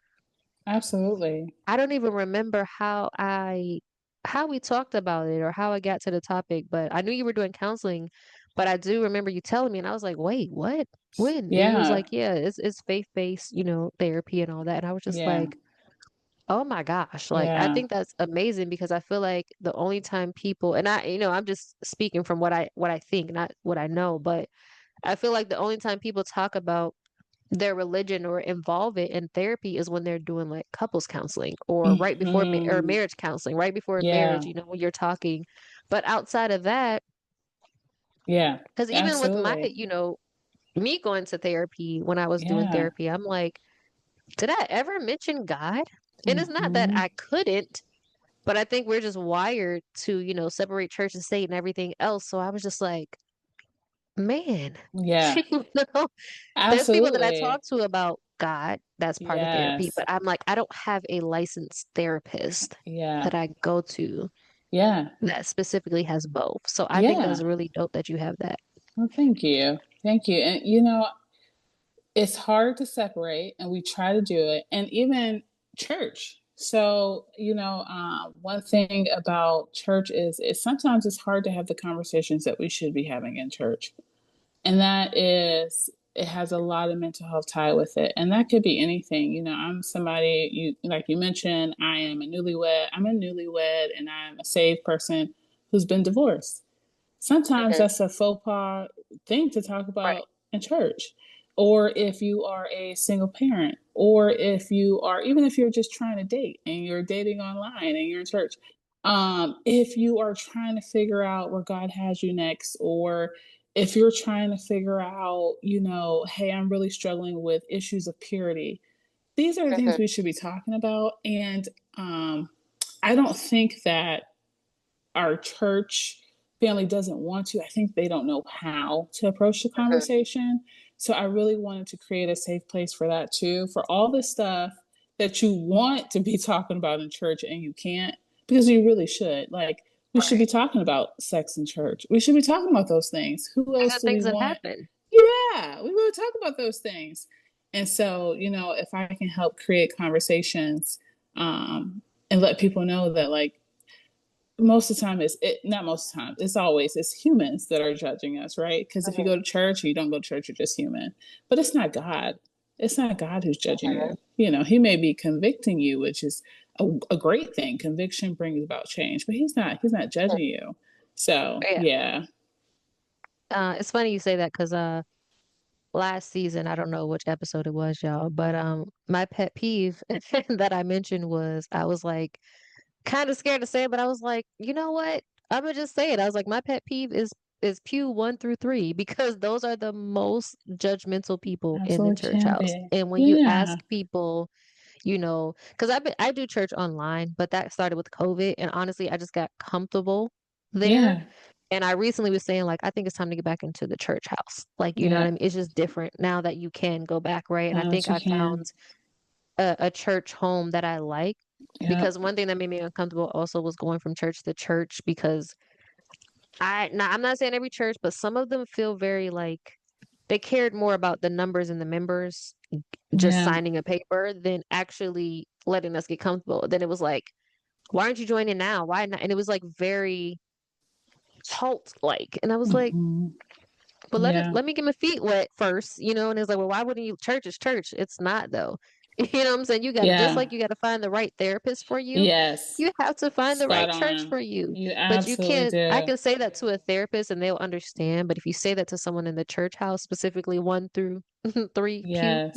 C: Absolutely.
B: I don't even remember how we talked about it or how I got to the topic, but I knew you were doing counseling, but I do remember you telling me and I was like, "Wait, what? When?" And you was
C: Yeah.
B: like, "Yeah, it's faith-based, therapy and all that." And I was just
C: Yeah.
B: like, "Oh my gosh." Like I
C: Yeah.
B: think that's amazing because I feel like the only time people and I'm just speaking from what I think, not what I know, but I feel like the only time people talk about their religion or involve it in therapy is when they're doing like couples counseling or right before or
C: Mm-hmm.
B: marriage counseling, right before marriage,
C: Yeah.
B: when you're talking. But outside of that,
C: Yeah.
B: because even with my,
C: Absolutely.
B: me going to therapy when I was doing
C: Yeah.
B: therapy, I'm like, did I ever mention God? And it's not that
C: Mm-hmm.
B: I couldn't, but I think we're just wired to, separate church and state and everything else. So I was just like, man,
C: Yeah.
B: you know, there's people that I
C: Absolutely.
B: talk to about God that's part of therapy,
C: Yes.
B: but I'm like, I don't have a licensed therapist
C: Yeah.
B: that I go to
C: Yeah.
B: that specifically has both. So I think
C: Yeah.
B: that's really dope that you have that.
C: Well, thank you. Thank you. And it's hard to separate, and we try to do it, and even church. So, one thing about church is sometimes it's hard to have the conversations that we should be having in church. And that is, it has a lot of mental health tie with it. And that could be anything. I'm somebody, like you mentioned, I'm a newlywed and I'm a saved person who's been divorced. Sometimes
B: Mhm.
C: that's a faux pas thing to talk
B: Right.
C: about in church. Or if you are a single parent, or if you are, even if you're just trying to date and you're dating online and you're in church, If you are trying to figure out where God has you next, or if you're trying to figure out, hey, I'm really struggling with issues of purity, these are the things
B: Mhm.
C: we should be talking about. And I don't think that our church family doesn't want to. I think they don't know how to approach the
B: Mhm.
C: conversation. So I really wanted to create a safe place for that too, for all the stuff that you want to be talking about in church and you can't, because you really should. Like, we should be
B: Right.
C: talking about sex in church. We should be talking about those things. Who
B: These
C: else
B: are
C: do we
B: things that
C: want?
B: happen.
C: Yeah, we want to talk about those things. And so, if I can help create conversations, and let people know that, like, most of the time not most of the time, it's humans that are judging us, right? Because if you
B: Mhm.
C: go to church or you don't go to church, you're just human. But it's not God who's judging
B: Mhm.
C: you. He may be convicting you, which is a great thing. Conviction brings about change, but he's not judging you. So
B: Yeah.
C: yeah.
B: It's funny you say that because last season, I don't know which episode it was, y'all, but my pet peeve that I mentioned was I was like kind of scared to say it, but I was like, you know what? I'm gonna just say it. I was like, my pet peeve is pew 1 through 3 because those are the most judgmental people in the
C: Absolutely
B: church
C: can
B: house.
C: be.
B: And when you
C: Yeah.
B: ask people, because I do church online, but that started with COVID, and honestly, I just got comfortable there.
C: Yeah.
B: And I recently was saying, like, I think it's time to get back into the church house. Like, you know what
C: Yeah.
B: I mean? It's just different now that you can go back, right? And I
C: Now
B: think
C: that you
B: I
C: can.
B: found a church home that I like
C: Yep.
B: because one thing that made me uncomfortable also was going from church to church because I'm not saying every church, but some of them feel very like they cared more about the numbers and the members just
C: Yeah.
B: signing a paper than actually letting us get comfortable. Then it was like, why aren't you joining now? Why not? And it was like very cult like. And I was like,
C: Hmm.
B: but
C: Yeah.
B: let me get my feet wet first, and it's like, well, why wouldn't you? Church is church. It's not though. You know what I'm saying? You got to just
C: Yeah.
B: like you got to find the right therapist for you.
C: Yes.
B: You have to find the
C: Spot
B: right church
C: on.
B: for you.
C: You
B: But you
C: absolutely
B: can't. I
C: do.
B: can say that to a therapist and they'll understand. But if you say that to someone in the church house, specifically 1 through 3 pew,
C: Yes.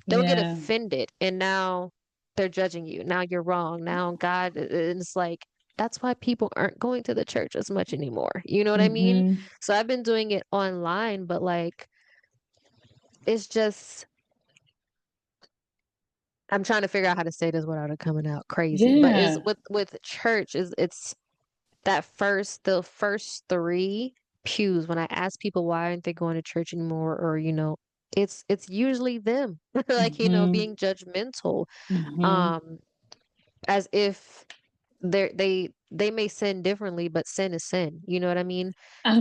B: they'll get
C: Yeah.
B: offended, and now they're judging you. Now you're wrong. Now God, and it's like that's why people aren't going to the church as much anymore. You know what I mean?
C: Hmm.
B: So I've been doing it online, but like it's just I'm trying to figure out how to say this without it coming out crazy. But is
C: Yeah.
B: with church is it's the first 3 pews when I ask people why aren't they going to church anymore or it's usually them like
C: Hmm.
B: being judgmental
C: Hmm.
B: um as if they may sin differently but sin is sin, you know what I mean?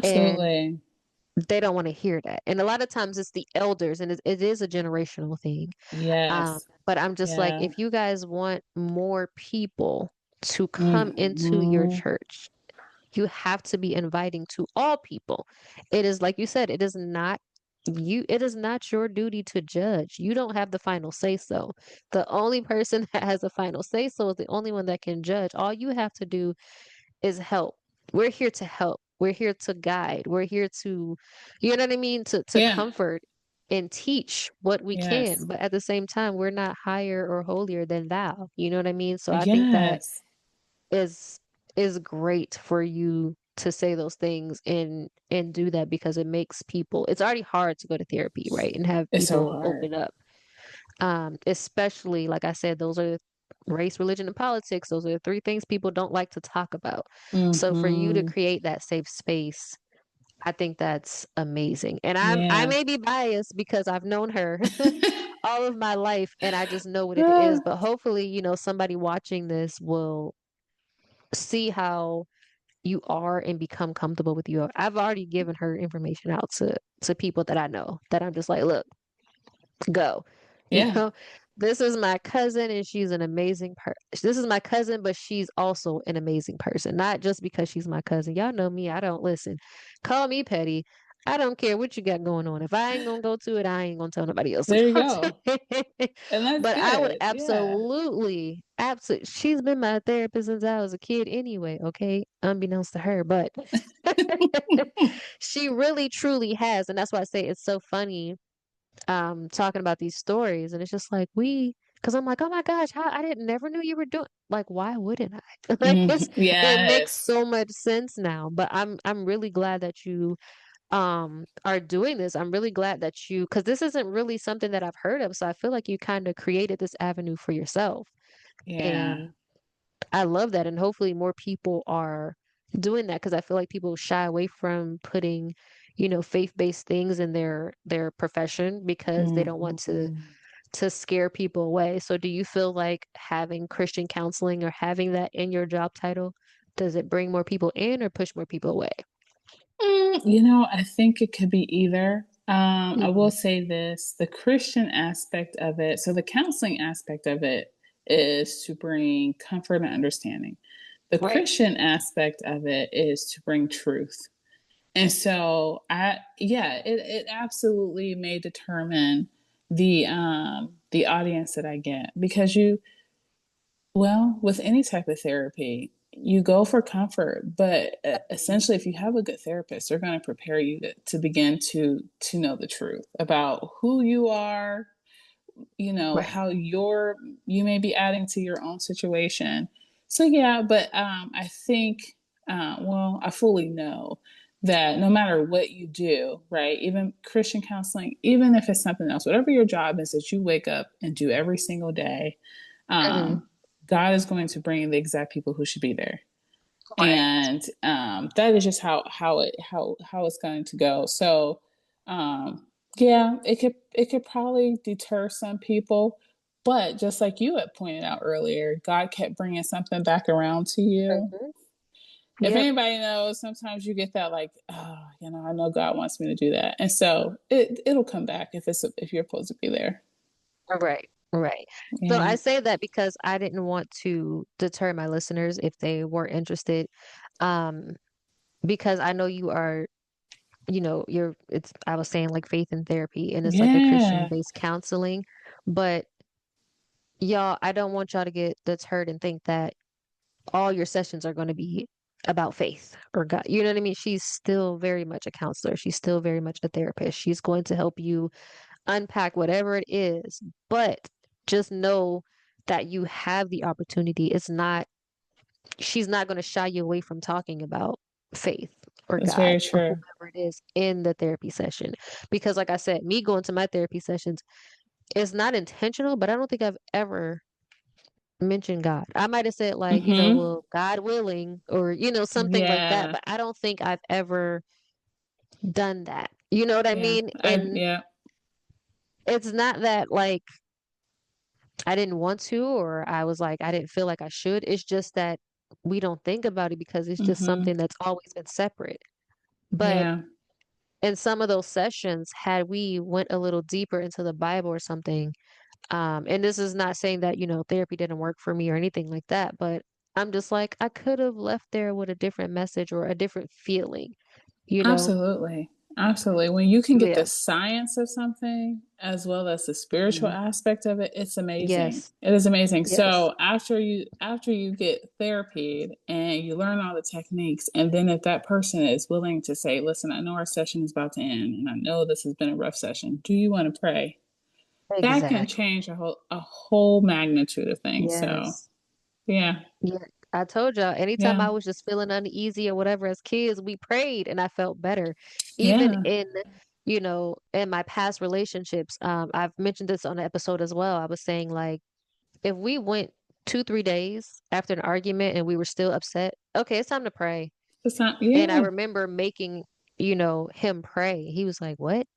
B: And
C: Absolutely.
B: they don't want to hear that. And a lot of times it's the elders and it is a generational thing.
C: Yes.
B: But I'm just like,
C: Yeah.
B: if you guys want more people to come into your
C: Hmm.
B: church, you have to be inviting to all people. It is like you said, it is not your duty to judge. You don't have the final say so. The only person that has the final say so is the only one that can judge. All you have to do is help. We're here to help. We're here to guide. We're here to, you know what I mean? To
C: Yeah.
B: comfort and teach what we can.
C: Yes.
B: But at the same time, we're not higher or holier than thou. You know what I mean? So I think that
C: Yes.
B: is is great for you to say those things and do that because it makes people it's already hard to go to therapy, right? And have
C: It's so
B: people
C: hard.
B: open up. Especially like I said, those are race, religion, and politics. Those are the 3 things people don't like to talk about. So for you to
C: Hmm.
B: create that safe space, I think that's amazing. And I
C: Yeah.
B: may be biased because I've known her all of my life and I just know what it is.
C: Ah,
B: But hopefully, somebody watching this will see how you are and become comfortable with you. I've already given her information out to people that I know that I'm just like, look, go. You
C: yeah.
B: know, this is my cousin and she's an amazing person. This is my cousin, but she's also an amazing person. Not just because she's my cousin. Y'all know me. I don't listen. Call me petty. I don't care what you got going on. If I ain't gonna go to it, I ain't gonna tell nobody else to
C: There you
B: go to
C: go.
B: it.
C: And that's
B: But I would
C: good. Yeah.
B: absolutely, she's been my therapist since I was a kid anyway, okay? Unbeknownst to her, but she really truly has. And that's why I say it's so funny talking about these stories and it's just like Because I'm like, oh my gosh, how I didn't never knew you were doing like why wouldn't I? Like it makes
C: Yes.
B: so much sense now. But I'm really glad that you are doing this. I'm really glad that you because this isn't really something that I've heard of. So I feel like you kind of created this avenue for yourself.
C: Yeah.
B: And I love that. And hopefully more people are doing that because I feel like people shy away from putting, faith-based things in their profession because they don't want
C: Mhm.
B: to scare people away. So do you feel like having Christian counseling or having that in your job title, does it bring more people in or push more people away?
C: I think it could be either. I
B: Hmm.
C: will say this, the Christian aspect of it, so the counseling aspect of it is to bring comfort and understanding. The
B: Right.
C: Christian aspect of it is to bring truth. And so it absolutely may determine the audience that I get because with any type of therapy, you go for comfort, but essentially, if you have a good therapist, they're going to prepare you to begin to know the truth about who you are,
B: Right.
C: how you may be adding to your own situation. So yeah, but I think, I fully know that no matter what you do, right, even Christian counseling, even if it's something else, whatever your job is that you wake up and do every single day,
B: Hmm.
C: um, God is going to bring the exact people who should be there,
B: Right.
C: and that is just how it's going to go. So, um, yeah, it could probably deter some people, but just like you had pointed out earlier, God kept bringing something back around to you.
B: Hmm.
C: If
B: Yep.
C: anybody knows, sometimes you get that like, oh, I know God wants me to do that, and so it'll come back if you're supposed to be there.
B: Right. Right. So
C: Yeah,
B: I say that because I didn't want to deter my listeners if they were interested. Um, because I know you are, I was saying like faith and therapy and it's like a Christian
C: yeah,
B: based counseling, but y'all, I don't want y'all to get deterred and think that all your sessions are going to be about faith or God. You know what I mean? She's still very much a counselor. She's still very much a therapist. She's going to help you unpack whatever it is, but just know that you have the opportunity. She's not going to shy you away from talking about faith or
C: that's
B: God
C: very
B: or
C: true.
B: whoever it is in the therapy session. Because, like I said, me going to my therapy sessions is not intentional, but I don't think I've ever mentioned God. I might have said, like,
C: Mm-hmm.
B: well, God willing, or, something like that,
C: Yeah,
B: but I don't think I've ever done that. You know what I
C: yeah,
B: mean? And
C: yeah.
B: it's not that, like, I didn't want to, or I was like, I didn't feel like I should. It's just that we don't think about it because it's just
C: Mm-hmm.
B: something that's always been separate. But
C: Yeah.
B: in some of those sessions, had we went a little deeper into the Bible or something, and this is not saying that, therapy didn't work for me or anything like that, but I'm just like, I could have left there with a different message or a different feeling, you know?
C: Absolutely. Absolutely. When you can get
B: Yeah.
C: the science of something as well as the spiritual
B: Mhm.
C: aspect of it, it's amazing.
B: Yes.
C: It is amazing.
B: Yes.
C: So after you get therapy and you learn all the techniques, and then if that person is willing to say, listen, I know our session is about to end and I know this has been a rough session. Do you want to pray? That can
B: Exactly.
C: change a whole magnitude of things. So
B: Yes.
C: yeah.
B: Yeah, I told y'all, anytime
C: Yeah.
B: I was just feeling uneasy or whatever as kids, we prayed and I felt better. Even
C: Yeah.
B: in my past relationships, I've mentioned this on an episode as well. I was saying like if we went 2, 3 days after an argument and we were still upset, okay, it's time to pray.
C: It's not,
B: And I
C: yeah.
B: remember making, him pray. He was like, "What?"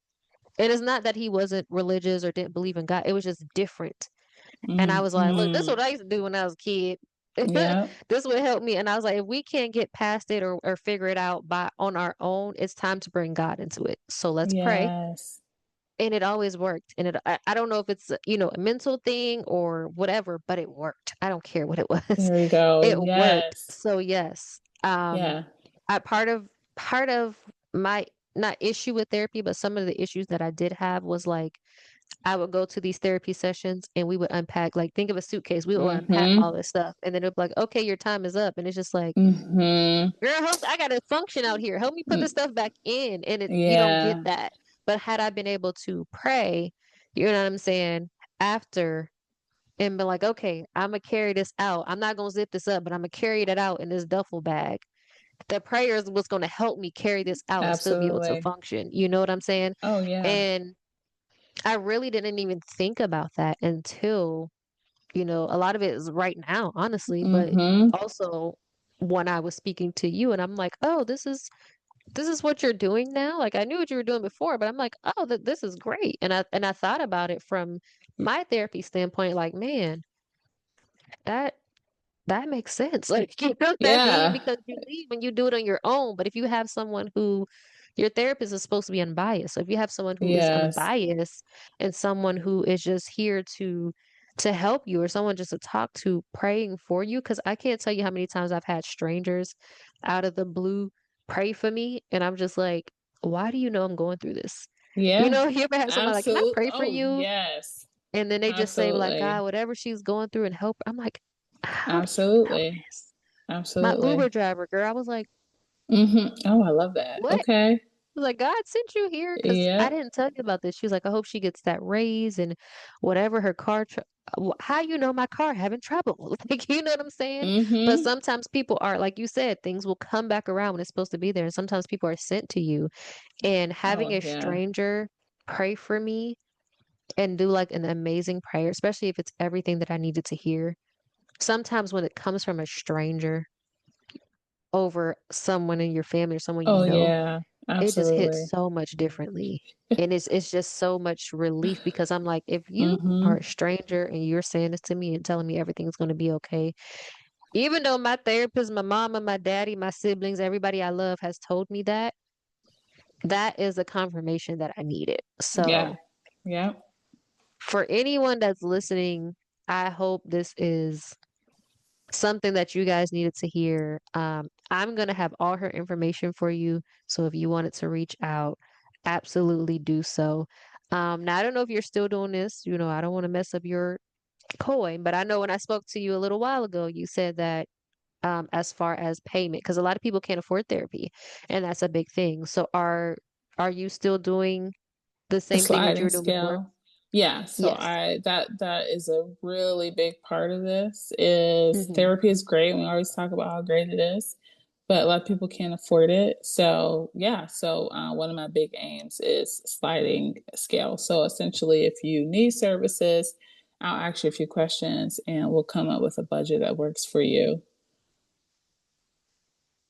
B: And it's not that he wasn't religious or didn't believe in God. It was just different. And I was like, look, this is
C: Hmm.
B: what I used to do when I was a kid.
C: Yeah.
B: This would help me. And I was like, if we can't get past it or figure it out by on our own, it's time to bring God into it. So let's pray.
C: Yes.
B: And it always worked. And I don't know if it's, a mental thing or whatever, but it worked. I don't care what it was.
C: There we go.
B: It worked.
C: Yes.
B: So yes.
C: Yeah.
B: I part of my not issue with therapy, but some of the issues that I did have was like I would go to these therapy sessions and we would unpack, like, think of a suitcase. We would unpack
C: Mm-hmm.
B: all this stuff. And then it'd be like, okay, your time is up. And it's just like,
C: Mm-hmm.
B: girl, I got to function out here. Help me put this stuff back in. And you don't get
C: Yeah.
B: that. But had I been able to pray, you know what I'm saying? After, and be like, okay, I'm gonna carry this out. I'm not gonna zip this up, but I'm gonna carry it out in this duffel bag. The prayers was gonna help me carry this out and still be able to
C: Absolutely.
B: function. You know what I'm saying?
C: Oh, yeah.
B: And I really didn't even think about that until, a lot of it is right now, honestly, but
C: Mm-hmm.
B: also when I was speaking to you and I'm like, oh, this is what you're doing now. Like I knew what you were doing before, but I'm like, oh, this is great. And I thought about it from my therapy standpoint, like, man, that that makes sense. Like, you know what I mean?
C: Yeah.
B: Because you leave when you do it on your own. But if you have someone who your therapist is supposed to be unbiased. So if you have someone who is
C: Yes.
B: unbiased and someone who is just here to help you or someone just to talk to praying for you, because I can't tell you how many times I've had strangers out of the blue pray for me, and I'm just like, why do you know I'm going through this?
C: Yeah.
B: You ever had somebody like, can I
C: Absolutely.
B: pray for
C: Oh,
B: you?
C: yes.
B: And then they just say like, God,
C: Absolutely.
B: whatever she's going through and help. I'm like, how do you know
C: Absolutely.
B: this? My Uber
C: Absolutely.
B: driver, girl, I was like,
C: Mm-hmm. Oh, I love that.
B: what?
C: Okay.
B: I was like, God sent you here because I
C: Yep.
B: didn't tell you about this. She was like, I hope she gets that raise and whatever her car. How you know my car having trouble? Like, you know what I'm saying? But
C: Mm-hmm.
B: sometimes people are, like you said, things will come back around when it's supposed to be there. And sometimes people are sent to you. And having
C: Oh,
B: a
C: yeah.
B: stranger pray for me and do like an amazing prayer, especially if it's everything that I needed to hear. Sometimes when it comes from a stranger over someone in your family or someone you
C: Oh,
B: know,
C: yeah.
B: it just hits
C: Absolutely.
B: so much differently. And it's just so much relief because I'm like, if you are
C: Mm-hmm.
B: a stranger and you're saying this to me and telling me everything's going to be okay, even though my therapist, my mama, my daddy, my siblings, everybody I love has told me that, that is a confirmation that I needed.
C: Yeah.
B: So
C: Yeah.
B: for anyone that's listening, I hope this is something that you guys needed to hear. I'm going to have all her information for you. So if you wanted to reach out, absolutely do so. Now, I don't know if you're still doing this. I don't want to mess up your coin, but I know when I spoke to you a little while ago, you said that as far as payment, because a lot of people can't afford therapy, and that's a big thing. So are you still doing the
C: The
B: same thing that you
C: sliding
B: were doing before?
C: scale. Yeah, so
B: Yes.
C: I that is a really big part of this is
B: Hmm.
C: therapy is great. We always talk about how great it is, but a lot of people can't afford it. So yeah, so one of my big aims is sliding scale. So essentially, if you need services, I'll ask you a few questions and we'll come up with a budget that works for you.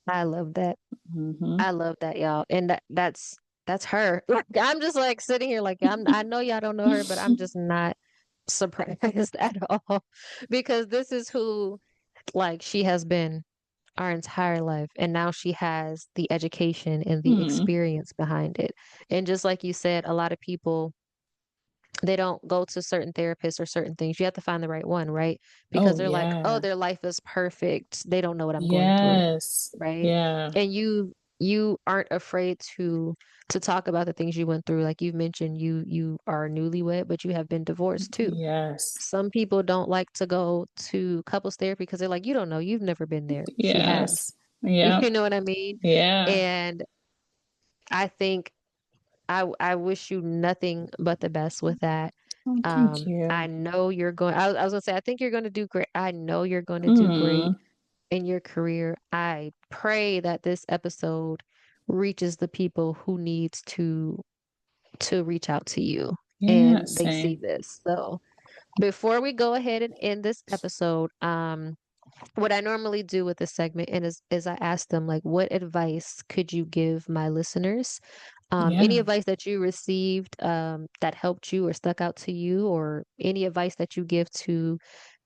B: I love that.
C: Hmm.
B: I love that, y'all. And that's her. Like, I'm just like sitting here like I know y'all don't know her, but I'm just not surprised at all because this is who like she has been our entire life, and now she has the education and the
C: Hmm.
B: experience behind it. And just like you said, a lot of people, they don't go to certain therapists or certain things. You have to find the right one, right? Because
C: Oh
B: they're like, oh,
C: yeah.
B: their life is perfect. They don't know what I'm going through,
C: Yes.
B: right?
C: Yeah.
B: And you aren't afraid to talk about the things you went through. Like you've mentioned, you are newlywed, but you have been divorced too.
C: Yes.
B: Some people don't like to go to couples therapy because they're like, you don't know, you've never been there. She has.
C: Yes. Yep.
B: You know what I mean?
C: Yeah.
B: And I think I wish you nothing but the best with that.
C: Oh, thank
B: I
C: you.
B: know you're going, I was gonna say, I think you're going to do great. I know you're going to do great
C: Mm.
B: in your career. I pray that this episode reaches the people who needs to reach out to you
C: Yeah,
B: and they see
C: same.
B: this. So before we go ahead and end this episode, what I normally do with this segment and is I ask them like, what advice could you give my listeners? Any
C: Yeah.
B: advice that you received that helped you or stuck out to you, or any advice that you give to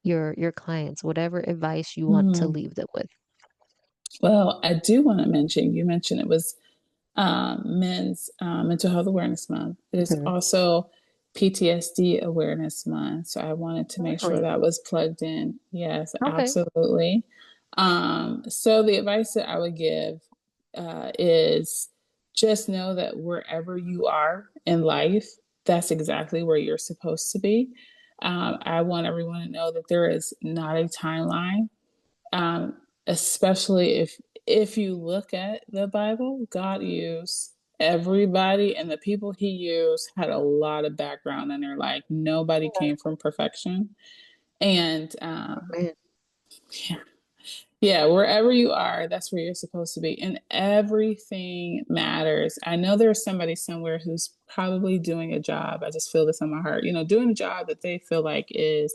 B: your clients, whatever advice you want to
C: Mm.
B: leave them with.
C: Well, I do want to mention, you mentioned it was Men's Mental Health Awareness Month. It is
B: Hmm.
C: also PTSD Awareness Month. So I wanted to make sure
B: Really?
C: that was plugged in. Yes,
B: Okay.
C: absolutely. So the advice that I would give is just know that wherever you are in life, that's exactly where you're supposed to be. I want everyone to know that there is not a timeline, um, especially if you look at the Bible. God used everybody, and the people He used had a lot of background in their life. Nobody came from perfection, And
B: Man.
C: yeah, yeah, wherever you are, that's where you're supposed to be. And everything matters. I know there's somebody somewhere who's probably doing a job. I just feel this in my heart, doing a job that they feel like is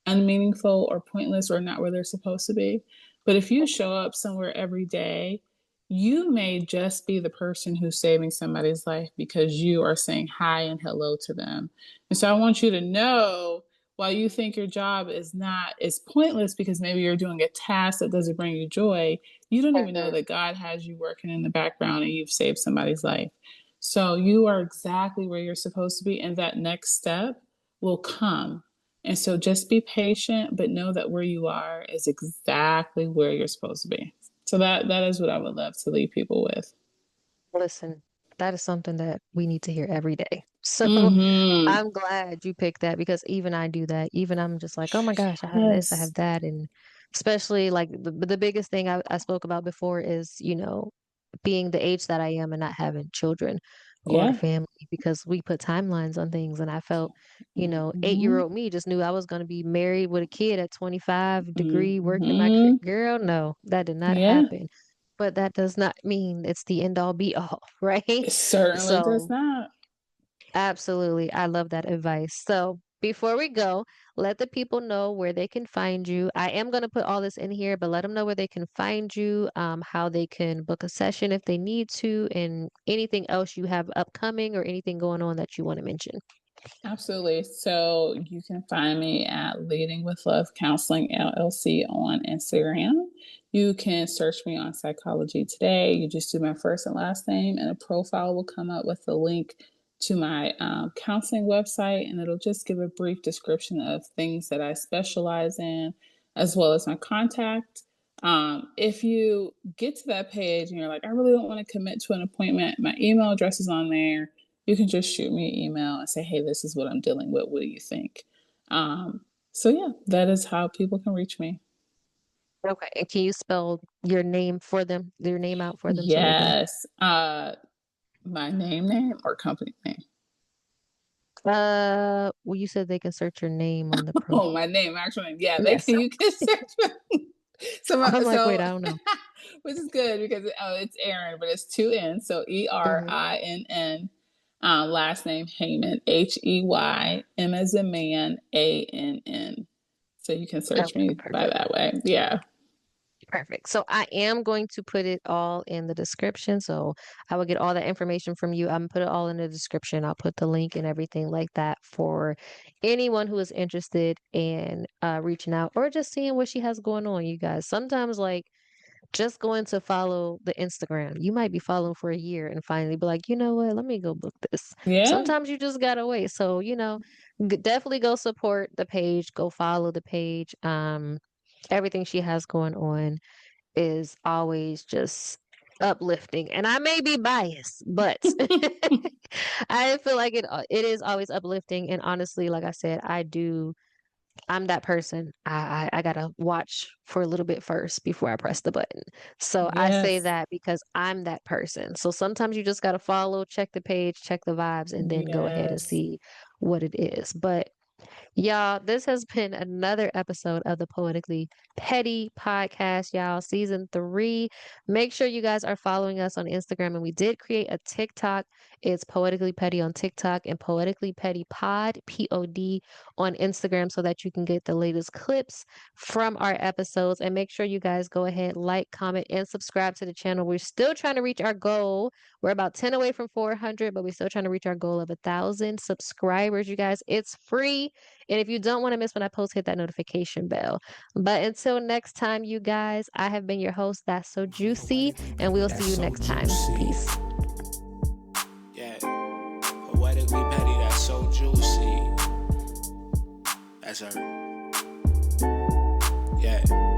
C: unmeaningful or pointless or not where they're supposed to be. But if you show up somewhere every day, you may just be the person who's saving somebody's life because you are saying hi and hello to them. And so I want you to know, while you think your job is pointless because maybe you're doing a task that doesn't bring you joy, you don't even know that God has you working in the background and you've saved somebody's life. So you are exactly where you're supposed to be, and that next step will come. And so just be patient, but know that where you are is exactly where you're supposed to be. So that is what I would love to leave people with.
B: Listen, that is something that we need to hear every day. So
C: Mm-hmm.
B: I'm glad you picked that because even I do that. Even I'm just like, oh my gosh, I have this, I
C: Yes.
B: have that. And especially like the biggest thing I spoke about before is, being the age that I am and not having children or
C: Yeah.
B: family because we put timelines on things. And I felt,
C: Mm-hmm.
B: 8-year-old me just knew I was going to be married with a kid at 25, degree, working my career.
C: Mm-hmm.
B: Girl, no, that did not
C: Yeah.
B: happen. But that does not mean it's the end all be all, right?
C: It certainly does
B: So
C: not.
B: absolutely. I love that advice. So before we go, let the people know where they can find you. I am going to put all this in here, but let them know where they can find you, how they can book a session if they need to, and anything else you have upcoming or anything going on that you want to mention.
C: Absolutely. So you can find me at Leading with Love Counseling LLC on Instagram. You can search me on Psychology Today. You just do my first and last name, and a profile will come up with a link to my counseling website, and it'll just give a brief description of things that I specialize in, as well as my contact. If you get to that page and you're like, I really don't want to commit to an appointment, my email address is on there. You can just shoot me an email and say, hey, this is what I'm dealing with. What do you think? So, yeah, that is how people can reach me.
B: Okay. And can you spell your name for them, your name out for them so they can?
C: Yes. My name or company name?
B: Well, you said they can search your name on the
C: Oh,
B: profile.
C: my name, actual name. Yeah, they
B: Yes.
C: can. You can search me.
B: I'm like, wait,
C: So,
B: I don't know.
C: which is good because it's Erinn, but it's two N's. So
B: Hmm.
C: Erinn. Last name Heymann, Heym as a man, Ann. So you can search
B: Okay,
C: me by
B: perfect.
C: that way. Yeah.
B: Perfect. So I am going to put it all in the description. So I will get all that information from you. I'm put it all in the description. I'll put the link and everything like that for anyone who is interested in reaching out or just seeing what she has going on, you guys. Sometimes like just going to follow the Instagram. You might be following for a year and finally be like, you know what? Let me go book this.
C: Yeah.
B: Sometimes you just gotta wait. So, definitely go support the page, go follow the page. Everything she has going on is always just uplifting. And I may be biased, but I feel like it is always uplifting. And honestly, like I said, I'm that person. I gotta watch for a little bit first before I press the button. So I say
C: Yes.
B: that because I'm that person. So sometimes you just gotta follow, check the page, check the vibes, and then go ahead and
C: Yes.
B: see what it is. But y'all, this has been another episode of the Poetically Petty podcast, y'all, season 3. Make sure you guys are following us on Instagram. And we did create a TikTok. It's Poetically Petty on TikTok and Poetically Petty Pod, POD, on Instagram so that you can get the latest clips from our episodes. And make sure you guys go ahead, like, comment, and subscribe to the channel. We're still trying to reach our goal. We're about 10 away from 400, but we're still trying to reach our goal of 1,000 subscribers, you guys. It's free. And if you don't want to miss when I post, hit that notification bell. But until next time, you guys, I have been your host, That's So Juicy, and we'll see
A: That's
B: you
A: so
B: next time.
A: juicy.
B: Peace.
A: Yeah. Poetically petty, that's so juicy. That's her. Yeah.